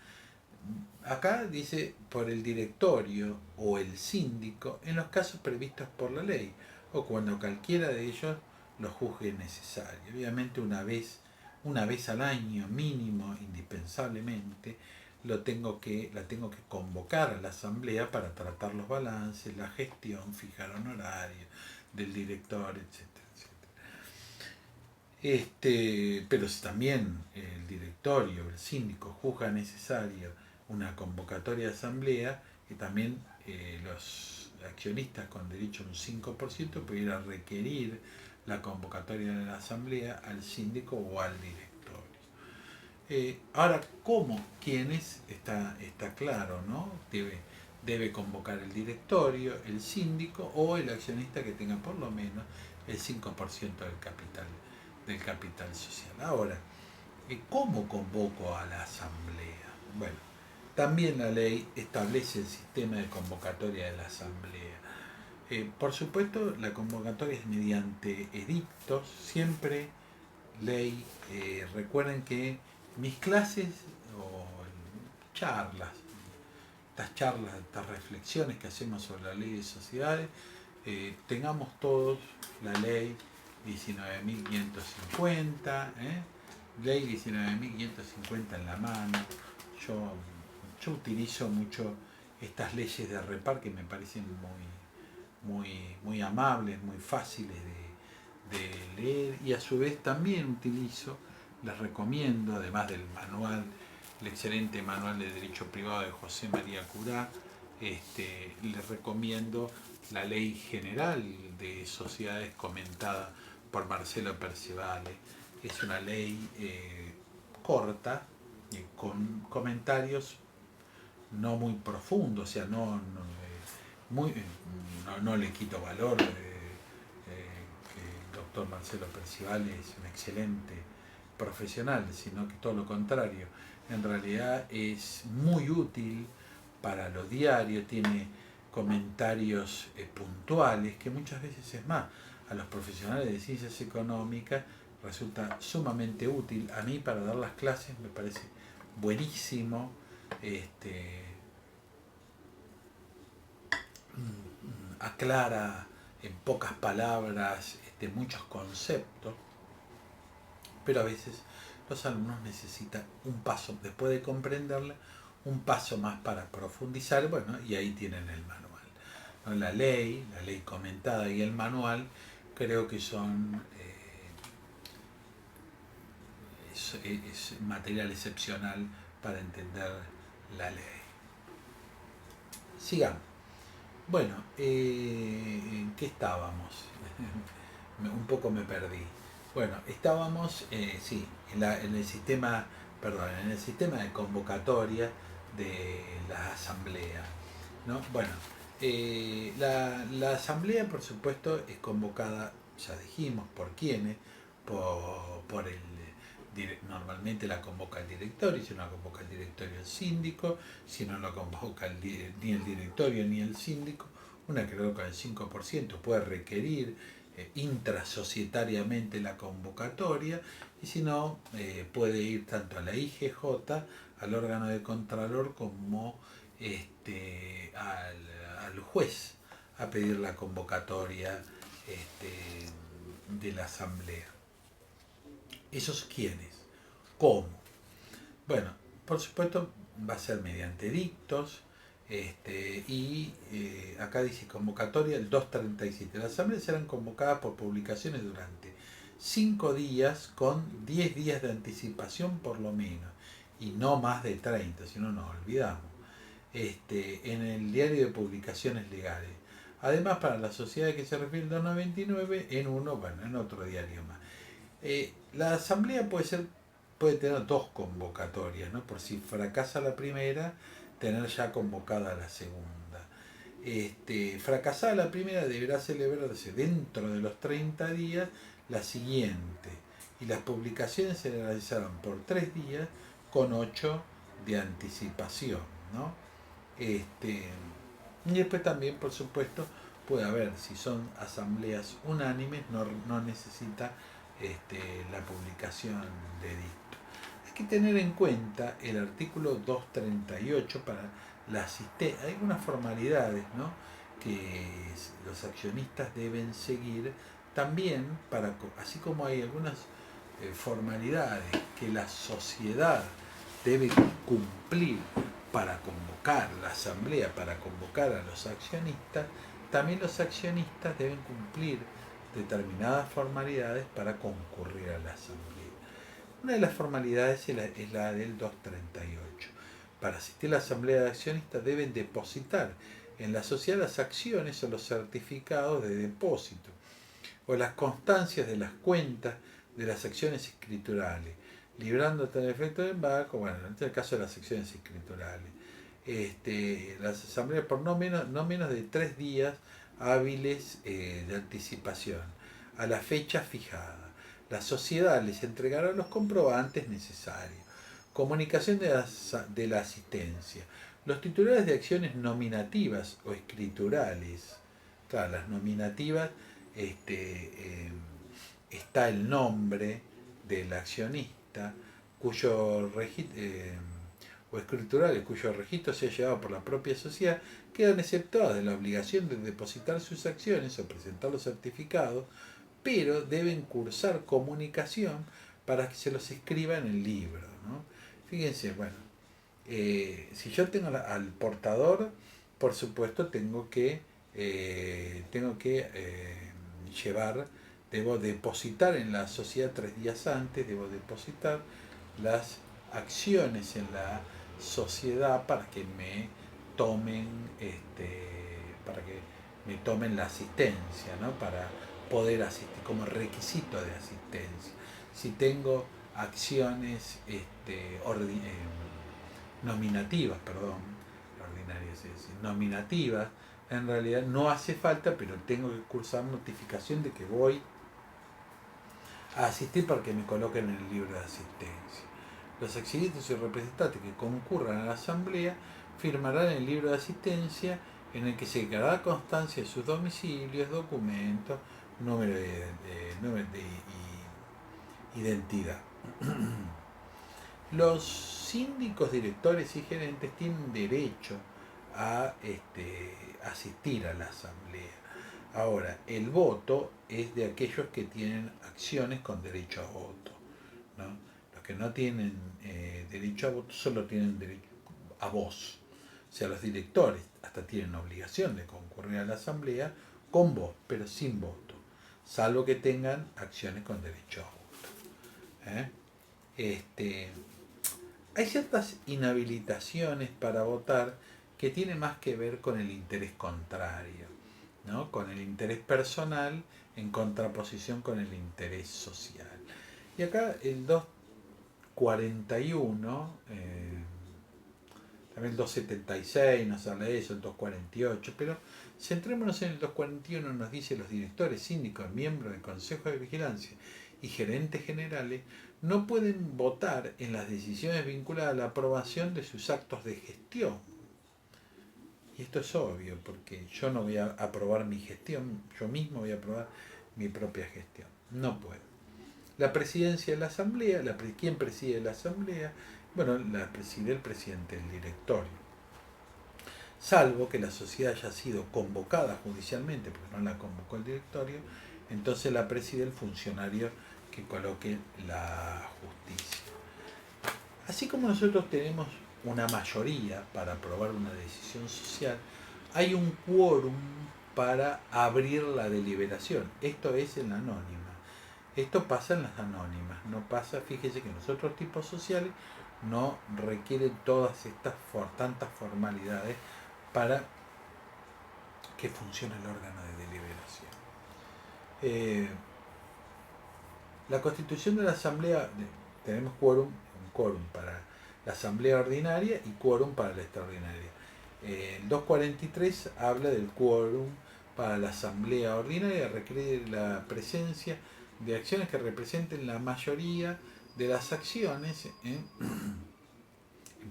A: acá dice, por el directorio o el síndico en los casos previstos por la ley o cuando cualquiera de ellos lo juzgue necesario. Obviamente una vez al año mínimo, indispensablemente, la tengo que convocar a la asamblea para tratar los balances, la gestión, fijar honorarios del director, etc. Pero si también el directorio, el síndico juzga necesario una convocatoria de asamblea, que también los accionistas con derecho a un 5% pudieran requerir la convocatoria de la asamblea al síndico o al directorio. Ahora, ¿cómo? ¿Quiénes? Está claro, ¿no? Debe convocar el directorio, el síndico o el accionista que tenga por lo menos el 5% del capital social. Ahora, ¿cómo convoco a la asamblea? Bueno, también la ley establece el sistema de convocatoria de la asamblea. Por supuesto, la convocatoria es mediante edictos, siempre ley. Recuerden que mis clases o charlas, estas reflexiones que hacemos sobre la ley de sociedades, tengamos todos la ley 19.550, ley 19.550 en la mano. Yo utilizo mucho estas leyes de repar que me parecen muy amables, muy fáciles de leer, y a su vez también les recomiendo, además del manual, el excelente manual de Derecho Privado de José María Curá, les recomiendo la Ley General de Sociedades comentada por Marcelo Percevale. Es una ley corta, con comentarios no muy profundos, o sea, no le quito valor, que el doctor Marcelo Percevale es un excelente profesional, sino que todo lo contrario. En realidad es muy útil para lo diario, tiene comentarios puntuales, que muchas veces es más, a los profesionales de ciencias económicas resulta sumamente útil. A mí para dar las clases me parece buenísimo aclara en pocas palabras muchos conceptos, pero a veces los alumnos necesitan un paso, después de comprenderla, un paso más para profundizar, bueno, y ahí tienen el manual, ¿no? La ley comentada y el manual creo que son es material excepcional para entender la ley. Sigamos. Bueno, ¿en qué estábamos? Un poco me perdí. Bueno, estábamos, sí, en el sistema, perdón, en el sistema de convocatoria de la asamblea, ¿no? Bueno, la asamblea, por supuesto, es convocada, ya dijimos, ¿por quiénes? Por el normalmente la convoca el directorio, si no la convoca el directorio el síndico, si no lo convoca ni el directorio ni el síndico, una creo con el 5% puede requerir intrasocietariamente la convocatoria, y si no, puede ir tanto a la IGJ, al órgano de contralor, como al juez a pedir la convocatoria de la asamblea. ¿Esos quiénes? ¿Cómo? Bueno, por supuesto va a ser mediante dictos, acá dice convocatoria el 237. Las asambleas serán convocadas por publicaciones durante 5 días con 10 días de anticipación por lo menos, y no más de 30, si no nos olvidamos, en el diario de publicaciones legales. Además, para la sociedad que se refiere al 299, en uno, bueno, en otro diario más. La asamblea puede tener 2 convocatorias, ¿no? Por si fracasa la primera, tener ya convocada la segunda. Fracasada la primera, deberá celebrarse dentro de los 30 días la siguiente, y las publicaciones se realizarán por 3 días con 8 de anticipación, ¿no? Y después también, por supuesto, puede haber, si son asambleas unánimes, no necesita la publicación de dicto. Hay que tener en cuenta el artículo 238 para la asistencia. Hay algunas formalidades, ¿no?, que los accionistas deben seguir también, así como hay algunas formalidades que la sociedad debe cumplir para convocar la asamblea, para convocar a los accionistas, también los accionistas deben cumplir determinadas formalidades para concurrir a la asamblea. Una de las formalidades es la del 238. Para asistir a la asamblea de accionistas deben depositar en la sociedad las acciones o los certificados de depósito o las constancias de las cuentas de las acciones escriturales, librando tal efecto de embargo, bueno, en el caso de las acciones escriturales. Las asambleas por no menos de 3 días hábiles de anticipación a la fecha fijada. La sociedad les entregará los comprobantes necesarios. Comunicación de la asistencia. Los titulares de acciones nominativas o escriturales. Claro, las nominativas está el nombre del accionista cuyo registro o escriturales cuyo registro sea llevado por la propia sociedad, quedan exceptuadas de la obligación de depositar sus acciones o presentar los certificados, pero deben cursar comunicación para que se los escriba en el libro, ¿no? Fíjense, bueno, si yo tengo al portador, por supuesto tengo que debo depositar en la sociedad 3 días antes, debo depositar las acciones en la sociedad para que me tomen la asistencia, ¿no?, para poder asistir como requisito de asistencia. Si tengo acciones nominativas, nominativas, en realidad no hace falta, pero tengo que cursar notificación de que voy a asistir para que me coloquen en el libro de asistencia. Los accionistas y representantes que concurran a la asamblea firmarán el libro de asistencia, en el que se quedará constancia de sus domicilios, documentos, número de identidad. Los síndicos, directores y gerentes tienen derecho a asistir a la asamblea. Ahora, el voto es de aquellos que tienen acciones con derecho a voto, ¿no? Los que no tienen derecho a voto solo tienen derecho a voz. O sea, los directores hasta tienen obligación de concurrir a la asamblea con voz, pero sin voto, salvo que tengan acciones con derecho a voto. Hay ciertas inhabilitaciones para votar que tienen más que ver con el interés contrario, ¿no? Con el interés personal en contraposición con el interés social. Y acá el 241, también el 276 nos habla de eso, el 248, pero centrémonos en el 241, nos dice: los directores, síndicos, miembros del Consejo de Vigilancia y gerentes generales no pueden votar en las decisiones vinculadas a la aprobación de sus actos de gestión. Y esto es obvio, porque yo no voy a aprobar mi gestión, yo mismo voy a aprobar mi propia gestión. No puedo. La presidencia de la asamblea, ¿quién preside la asamblea? Bueno, la preside el presidente del directorio. Salvo que la sociedad haya sido convocada judicialmente, porque no la convocó el directorio, entonces la preside el funcionario que coloque la justicia. Así como nosotros tenemos una mayoría para aprobar una decisión social, hay un quórum para abrir la deliberación. Esto es en la anónima. Esto pasa en las anónimas, no pasa, fíjese que en los otros tipos sociales no requieren todas estas tantas formalidades para que funcione el órgano de deliberación. La constitución de la asamblea, tenemos un quórum para la asamblea ordinaria y quórum para la extraordinaria. El 243 habla del quórum para la asamblea ordinaria, requiere la presencia de acciones que representen la mayoría de las acciones en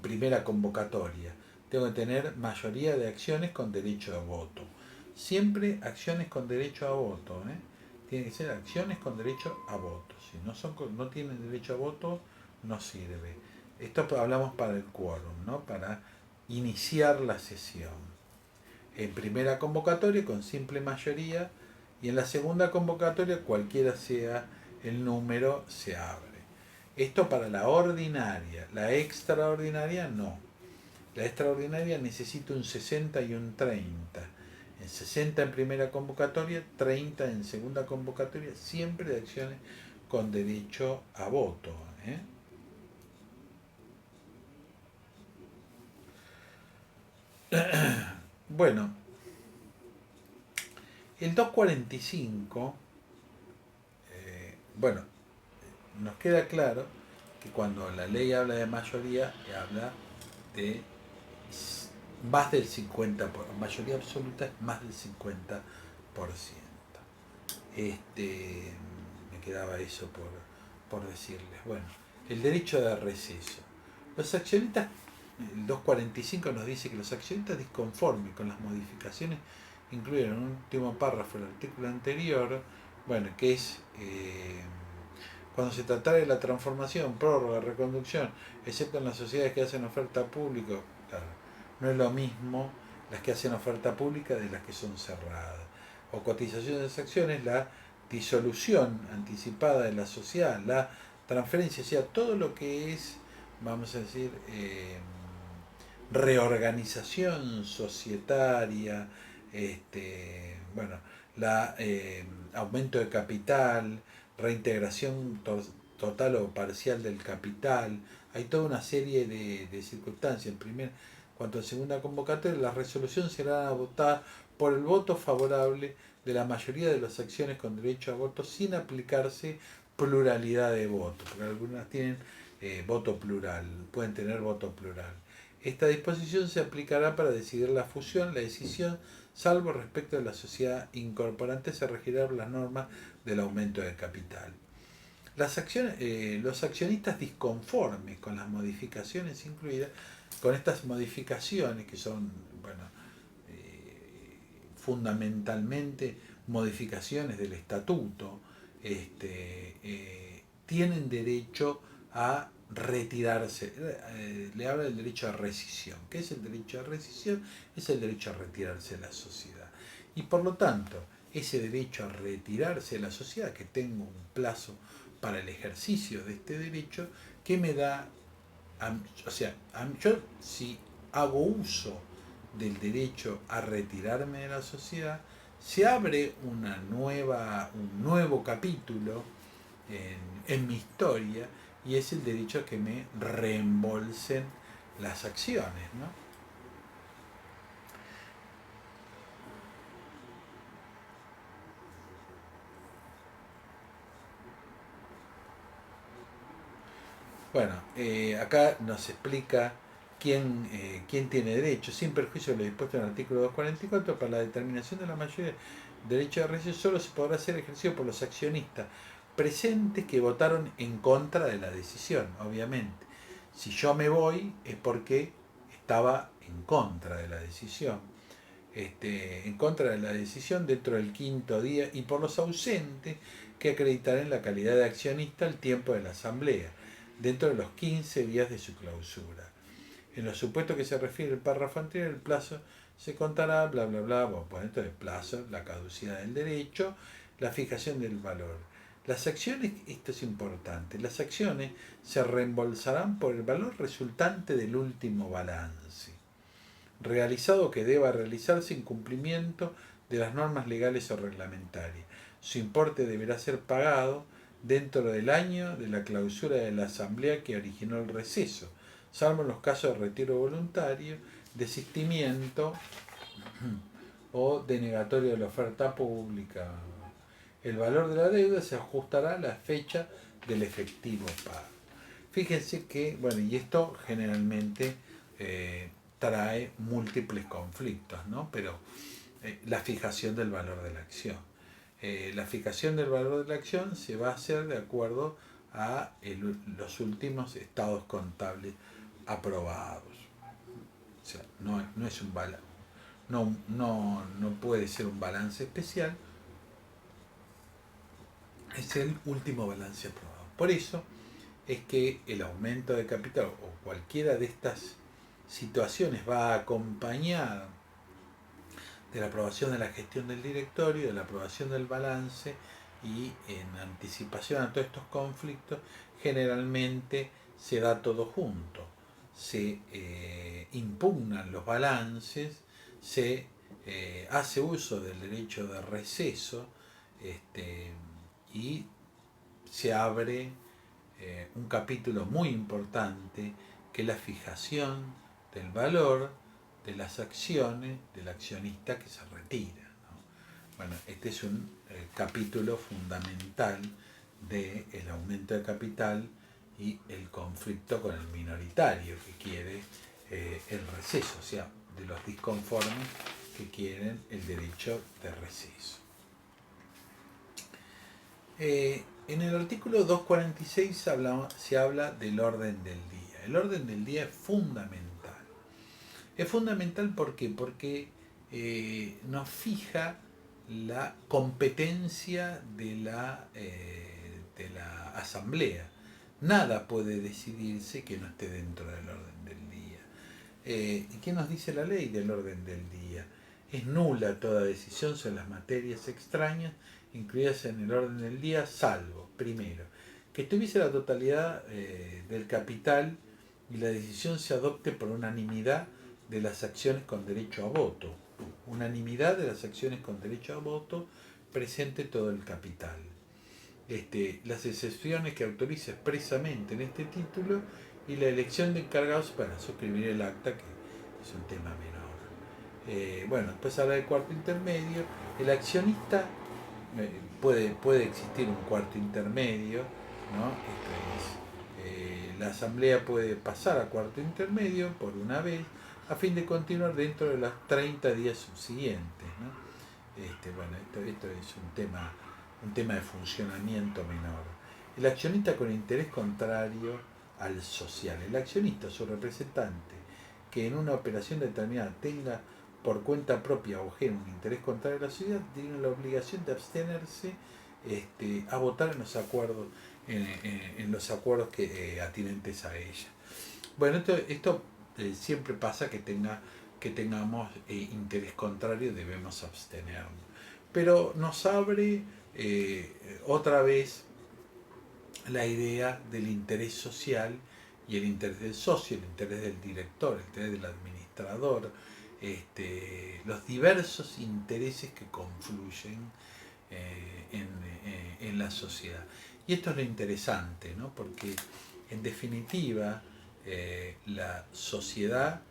A: primera convocatoria. Tengo que tener mayoría de acciones con derecho a voto. Siempre acciones con derecho a voto, Tienen que ser acciones con derecho a voto. Si no tienen derecho a voto, no sirve. Esto hablamos para el quórum, ¿no? Para iniciar la sesión. En primera convocatoria con simple mayoría, y en la segunda convocatoria, cualquiera sea el número, se abre. Esto para la ordinaria. La extraordinaria no. La extraordinaria necesita un 60 y un 30. En 60 en primera convocatoria, 30 en segunda convocatoria, siempre de acciones con derecho a voto. Bueno, el 245, bueno, nos queda claro que cuando la ley habla de mayoría, habla de más del 50%, mayoría absoluta es más del 50%. Me quedaba eso por decirles. Bueno, el derecho de receso. Los accionistas, el 245 nos dice que los accionistas disconformes con las modificaciones incluyen en un último párrafo el artículo anterior, bueno, que es cuando se tratara de la transformación, prórroga, reconducción, excepto en las sociedades que hacen oferta pública, claro, no es lo mismo las que hacen oferta pública de las que son cerradas. O cotización de las acciones, la disolución anticipada de la sociedad, la transferencia, o sea, todo lo que es, vamos a decir, reorganización societaria, bueno, la aumento de capital, reintegración total o parcial del capital. Hay toda una serie de circunstancias. En cuanto a segunda convocatoria, las resoluciones serán adoptadas por el voto favorable de la mayoría de las acciones con derecho a voto sin aplicarse pluralidad de votos, porque algunas tienen voto plural, pueden tener voto plural. Esta disposición se aplicará para decidir la fusión, la decisión, salvo respecto de la sociedad incorporante, se regirá por las normas del aumento del capital. Los accionistas disconformes con las modificaciones incluidas, con estas modificaciones que son, bueno, fundamentalmente modificaciones del estatuto, tienen derecho a retirarse, le habla del derecho a rescisión. ¿Qué es el derecho a rescisión? Es el derecho a retirarse de la sociedad. Y por lo tanto, ese derecho a retirarse de la sociedad, que tengo un plazo para el ejercicio de este derecho, que me da, o sea, yo si hago uso del derecho a retirarme de la sociedad, se abre un nuevo capítulo en mi historia, y es el derecho a que me reembolsen las acciones, ¿no? Bueno, acá nos explica quién tiene derecho, sin perjuicio de lo dispuesto en el artículo 244, para la determinación de la mayoría de derecho de registro solo se podrá ser ejercido por los accionistas presentes que votaron en contra de la decisión, obviamente. Si yo me voy es porque estaba en contra de la decisión. En contra de la decisión dentro del quinto día, y por los ausentes que acreditarán la calidad de accionista al tiempo de la asamblea, dentro de los 15 días de su clausura. En los supuestos que se refiere el párrafo anterior, el plazo se contará, bla, bla, bla, bueno, por dentro del plazo, la caducidad del derecho, la fijación del valor. Las acciones, esto es importante, las acciones se reembolsarán por el valor resultante del último balance realizado que deba realizarse en cumplimiento de las normas legales o reglamentarias. Su importe deberá ser pagado dentro del año de la clausura de la asamblea que originó el receso, salvo en los casos de retiro voluntario, desistimiento o denegatorio de la oferta pública. El valor de la deuda se ajustará a la fecha del efectivo pago. Fíjense que, bueno, y esto generalmente trae múltiples conflictos, ¿no? Pero la fijación del valor de la acción. La fijación del valor de la acción se va a hacer de acuerdo a los últimos estados contables aprobados. O sea, no es un balance, no puede ser un balance especial, es el último balance aprobado. Por eso es que el aumento de capital o cualquiera de estas situaciones va acompañada de la aprobación de la gestión del directorio, de la aprobación del balance, y en anticipación a todos estos conflictos generalmente se da todo junto. Se impugnan los balances, se hace uso del derecho de receso, y se abre un capítulo muy importante, que es la fijación del valor de las acciones del accionista que se retira, ¿no? Bueno, este es un capítulo fundamental del aumento de capital y el conflicto con el minoritario que quiere el receso, o sea, de los disconformes que quieren el derecho de receso. En el artículo 246 se habla del orden del día. El orden del día es fundamental. Es fundamental ¿por qué? Porque nos fija la competencia de la asamblea. Nada puede decidirse que no esté dentro del orden del día. ¿Y qué nos dice la ley del orden del día? Es nula toda decisión sobre las materias extrañas incluidas en el orden del día, salvo, primero, que tuviese la totalidad del capital y la decisión se adopte por unanimidad de las acciones con derecho a voto. Unanimidad de las acciones con derecho a voto, presente todo el capital. Las excepciones que autoriza expresamente en este título, y la elección de encargados para suscribir el acta, que es un tema menor. Bueno, después habla del cuarto intermedio. El accionista puede existir un cuarto intermedio, ¿no? La asamblea puede pasar a cuarto intermedio por una vez a fin de continuar dentro de los 30 días subsiguientes, ¿no? Bueno, esto es un tema de funcionamiento menor. El accionista con interés contrario al social. El accionista o su representante que en una operación determinada tenga por cuenta propia o ajena un interés contrario a la sociedad, tiene la obligación de abstenerse a votar en los acuerdos en los acuerdos atinentes a ella. Bueno, esto siempre pasa que tengamos interés contrario, debemos abstenernos. Pero nos abre otra vez la idea del interés social y el interés del socio, el interés del director, el interés del administrador, los diversos intereses que confluyen en la sociedad. Y esto es lo interesante, ¿no? Porque en definitiva la sociedad,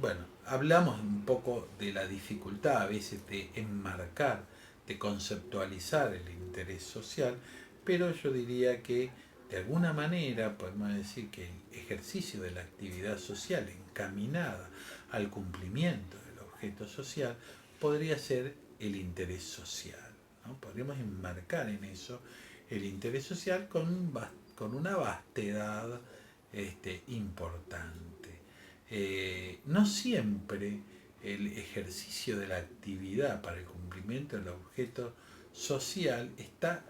A: bueno, hablamos un poco de la dificultad a veces de enmarcar, de conceptualizar el interés social, pero yo diría que de alguna manera podemos decir que el ejercicio de la actividad social encaminada al cumplimiento del objeto social podría ser el interés social, ¿no? Podríamos enmarcar en eso el interés social con una vastedad importante. No siempre el ejercicio de la actividad para el cumplimiento del objeto social está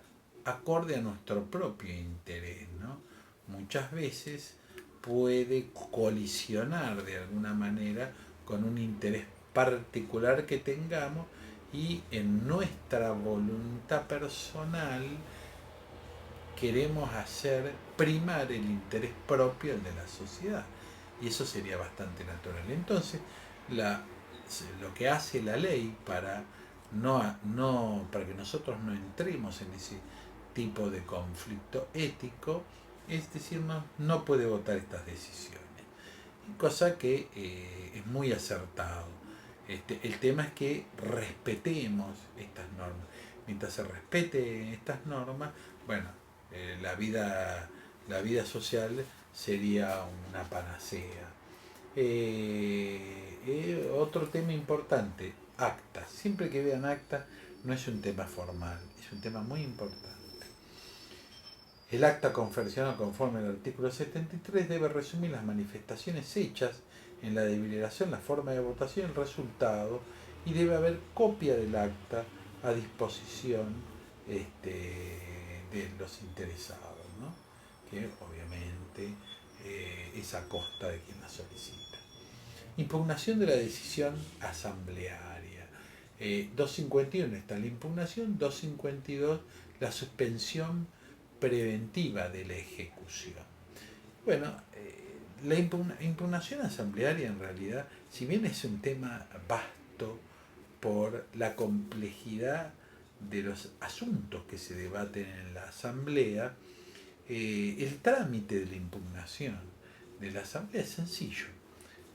A: acorde a nuestro propio interés, ¿no? Muchas veces puede colisionar de alguna manera con un interés particular que tengamos y en nuestra voluntad personal queremos hacer primar el interés propio al de la sociedad. Y eso sería bastante natural. Entonces, lo que hace la ley para para que nosotros no entremos en ese tipo de conflicto ético es decirnos no puede votar estas decisiones, cosa que es muy acertado. El tema es que respetemos estas normas. Mientras se respete estas normas, bueno, la vida social sería una panacea. Otro tema importante, acta. Siempre que vean acta, no es un tema formal, es un tema muy importante. El acta confeccionado conforme al artículo 73 debe resumir las manifestaciones hechas en la deliberación, la forma de votación, el resultado, y debe haber copia del acta a disposición de los interesados, ¿no? Que obviamente es a costa de quien la solicita. Impugnación de la decisión asamblearia. 251 está la impugnación, 252 la suspensión preventiva de la ejecución. Bueno, la impugnación asamblearia en realidad, si bien es un tema vasto por la complejidad de los asuntos que se debaten en la asamblea, el trámite de la impugnación de la asamblea es sencillo.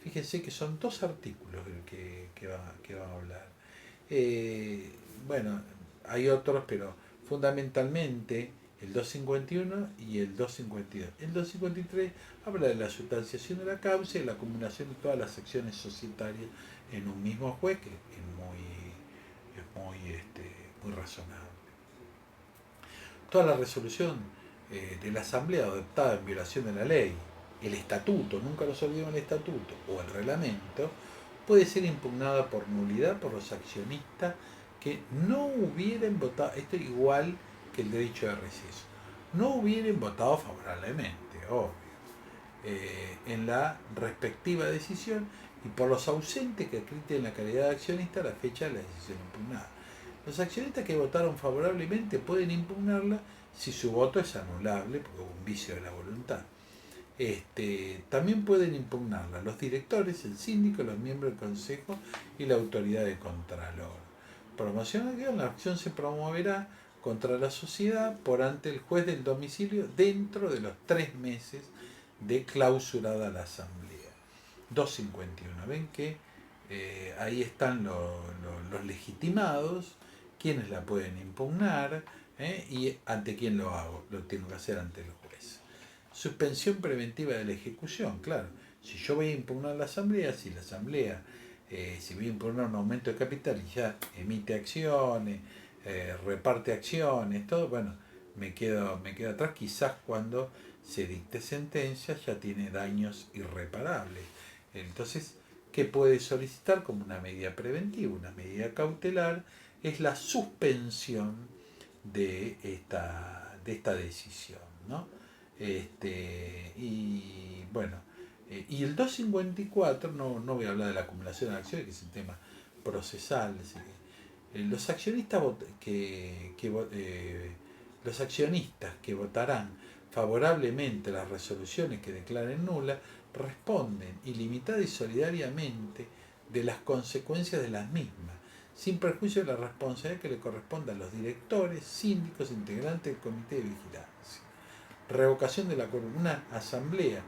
A: Fíjense que son 2 artículos que va a hablar. Bueno, hay otros, pero fundamentalmente el 251 y el 252. El 253 habla de la sustanciación de la causa y la acumulación de todas las acciones societarias en un mismo juez, que muy razonable. Toda la resolución de la Asamblea adoptada en violación de la ley, el estatuto, nunca nos olvidemos el estatuto, o el reglamento, puede ser impugnada por nulidad por los accionistas que no hubieran votado, esto es igual que el derecho de receso, no hubieran votado favorablemente, obvio, en la respectiva decisión y por los ausentes que acrediten la calidad de accionista a la fecha de la decisión impugnada. Los accionistas que votaron favorablemente pueden impugnarla si su voto es anulable, porque hubo un vicio de la voluntad. También pueden impugnarla los directores, el síndico, los miembros del consejo y la autoridad de contralor. Promoción de acción. La acción se promoverá contra la sociedad por ante el juez del domicilio dentro de los 3 meses de clausurada la asamblea. 251. Ven que ahí están los legitimados, quienes la pueden impugnar y ante quién lo hago. Lo tengo que hacer ante el juez. Suspensión preventiva de la ejecución, claro. Si yo voy a impugnar la asamblea, si la asamblea, si voy a impugnar un aumento de capital y ya emite acciones, reparte acciones, todo, bueno, me quedo atrás. Quizás cuando se dicte sentencia ya tiene daños irreparables. Entonces, ¿qué puede solicitar como una medida preventiva, una medida cautelar? Es la suspensión de esta decisión, ¿no? Y bueno, y el 254, no voy a hablar de la acumulación de acciones, que es un tema procesal. Los accionistas los accionistas que votarán favorablemente las resoluciones que declaren nulas responden ilimitada y solidariamente de las consecuencias de las mismas, sin perjuicio de la responsabilidad que le corresponde a los directores, síndicos, integrantes del comité de vigilancia. Revocación del acuerdo. Una asamblea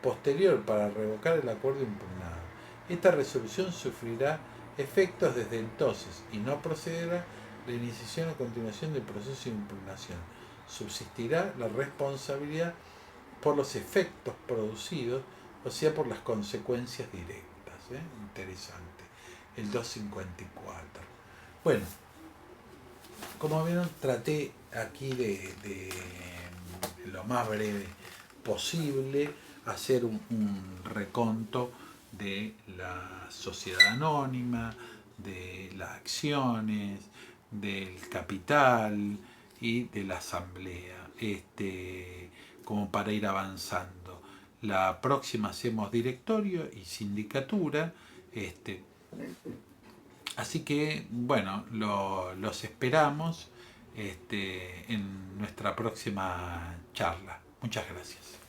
A: posterior para revocar el acuerdo impugnado. Esta resolución sufrirá efectos desde entonces y no procederá la iniciación o continuación del proceso de impugnación. Subsistirá la responsabilidad por los efectos producidos, o sea, por las consecuencias directas. Interesante. El 254. Bueno, como vieron, traté aquí de lo más breve posible hacer un reconto de la sociedad anónima, de las acciones, del capital y de la asamblea, como para ir avanzando. La próxima hacemos directorio y sindicatura, así que bueno, los esperamos en nuestra próxima charla. Muchas gracias.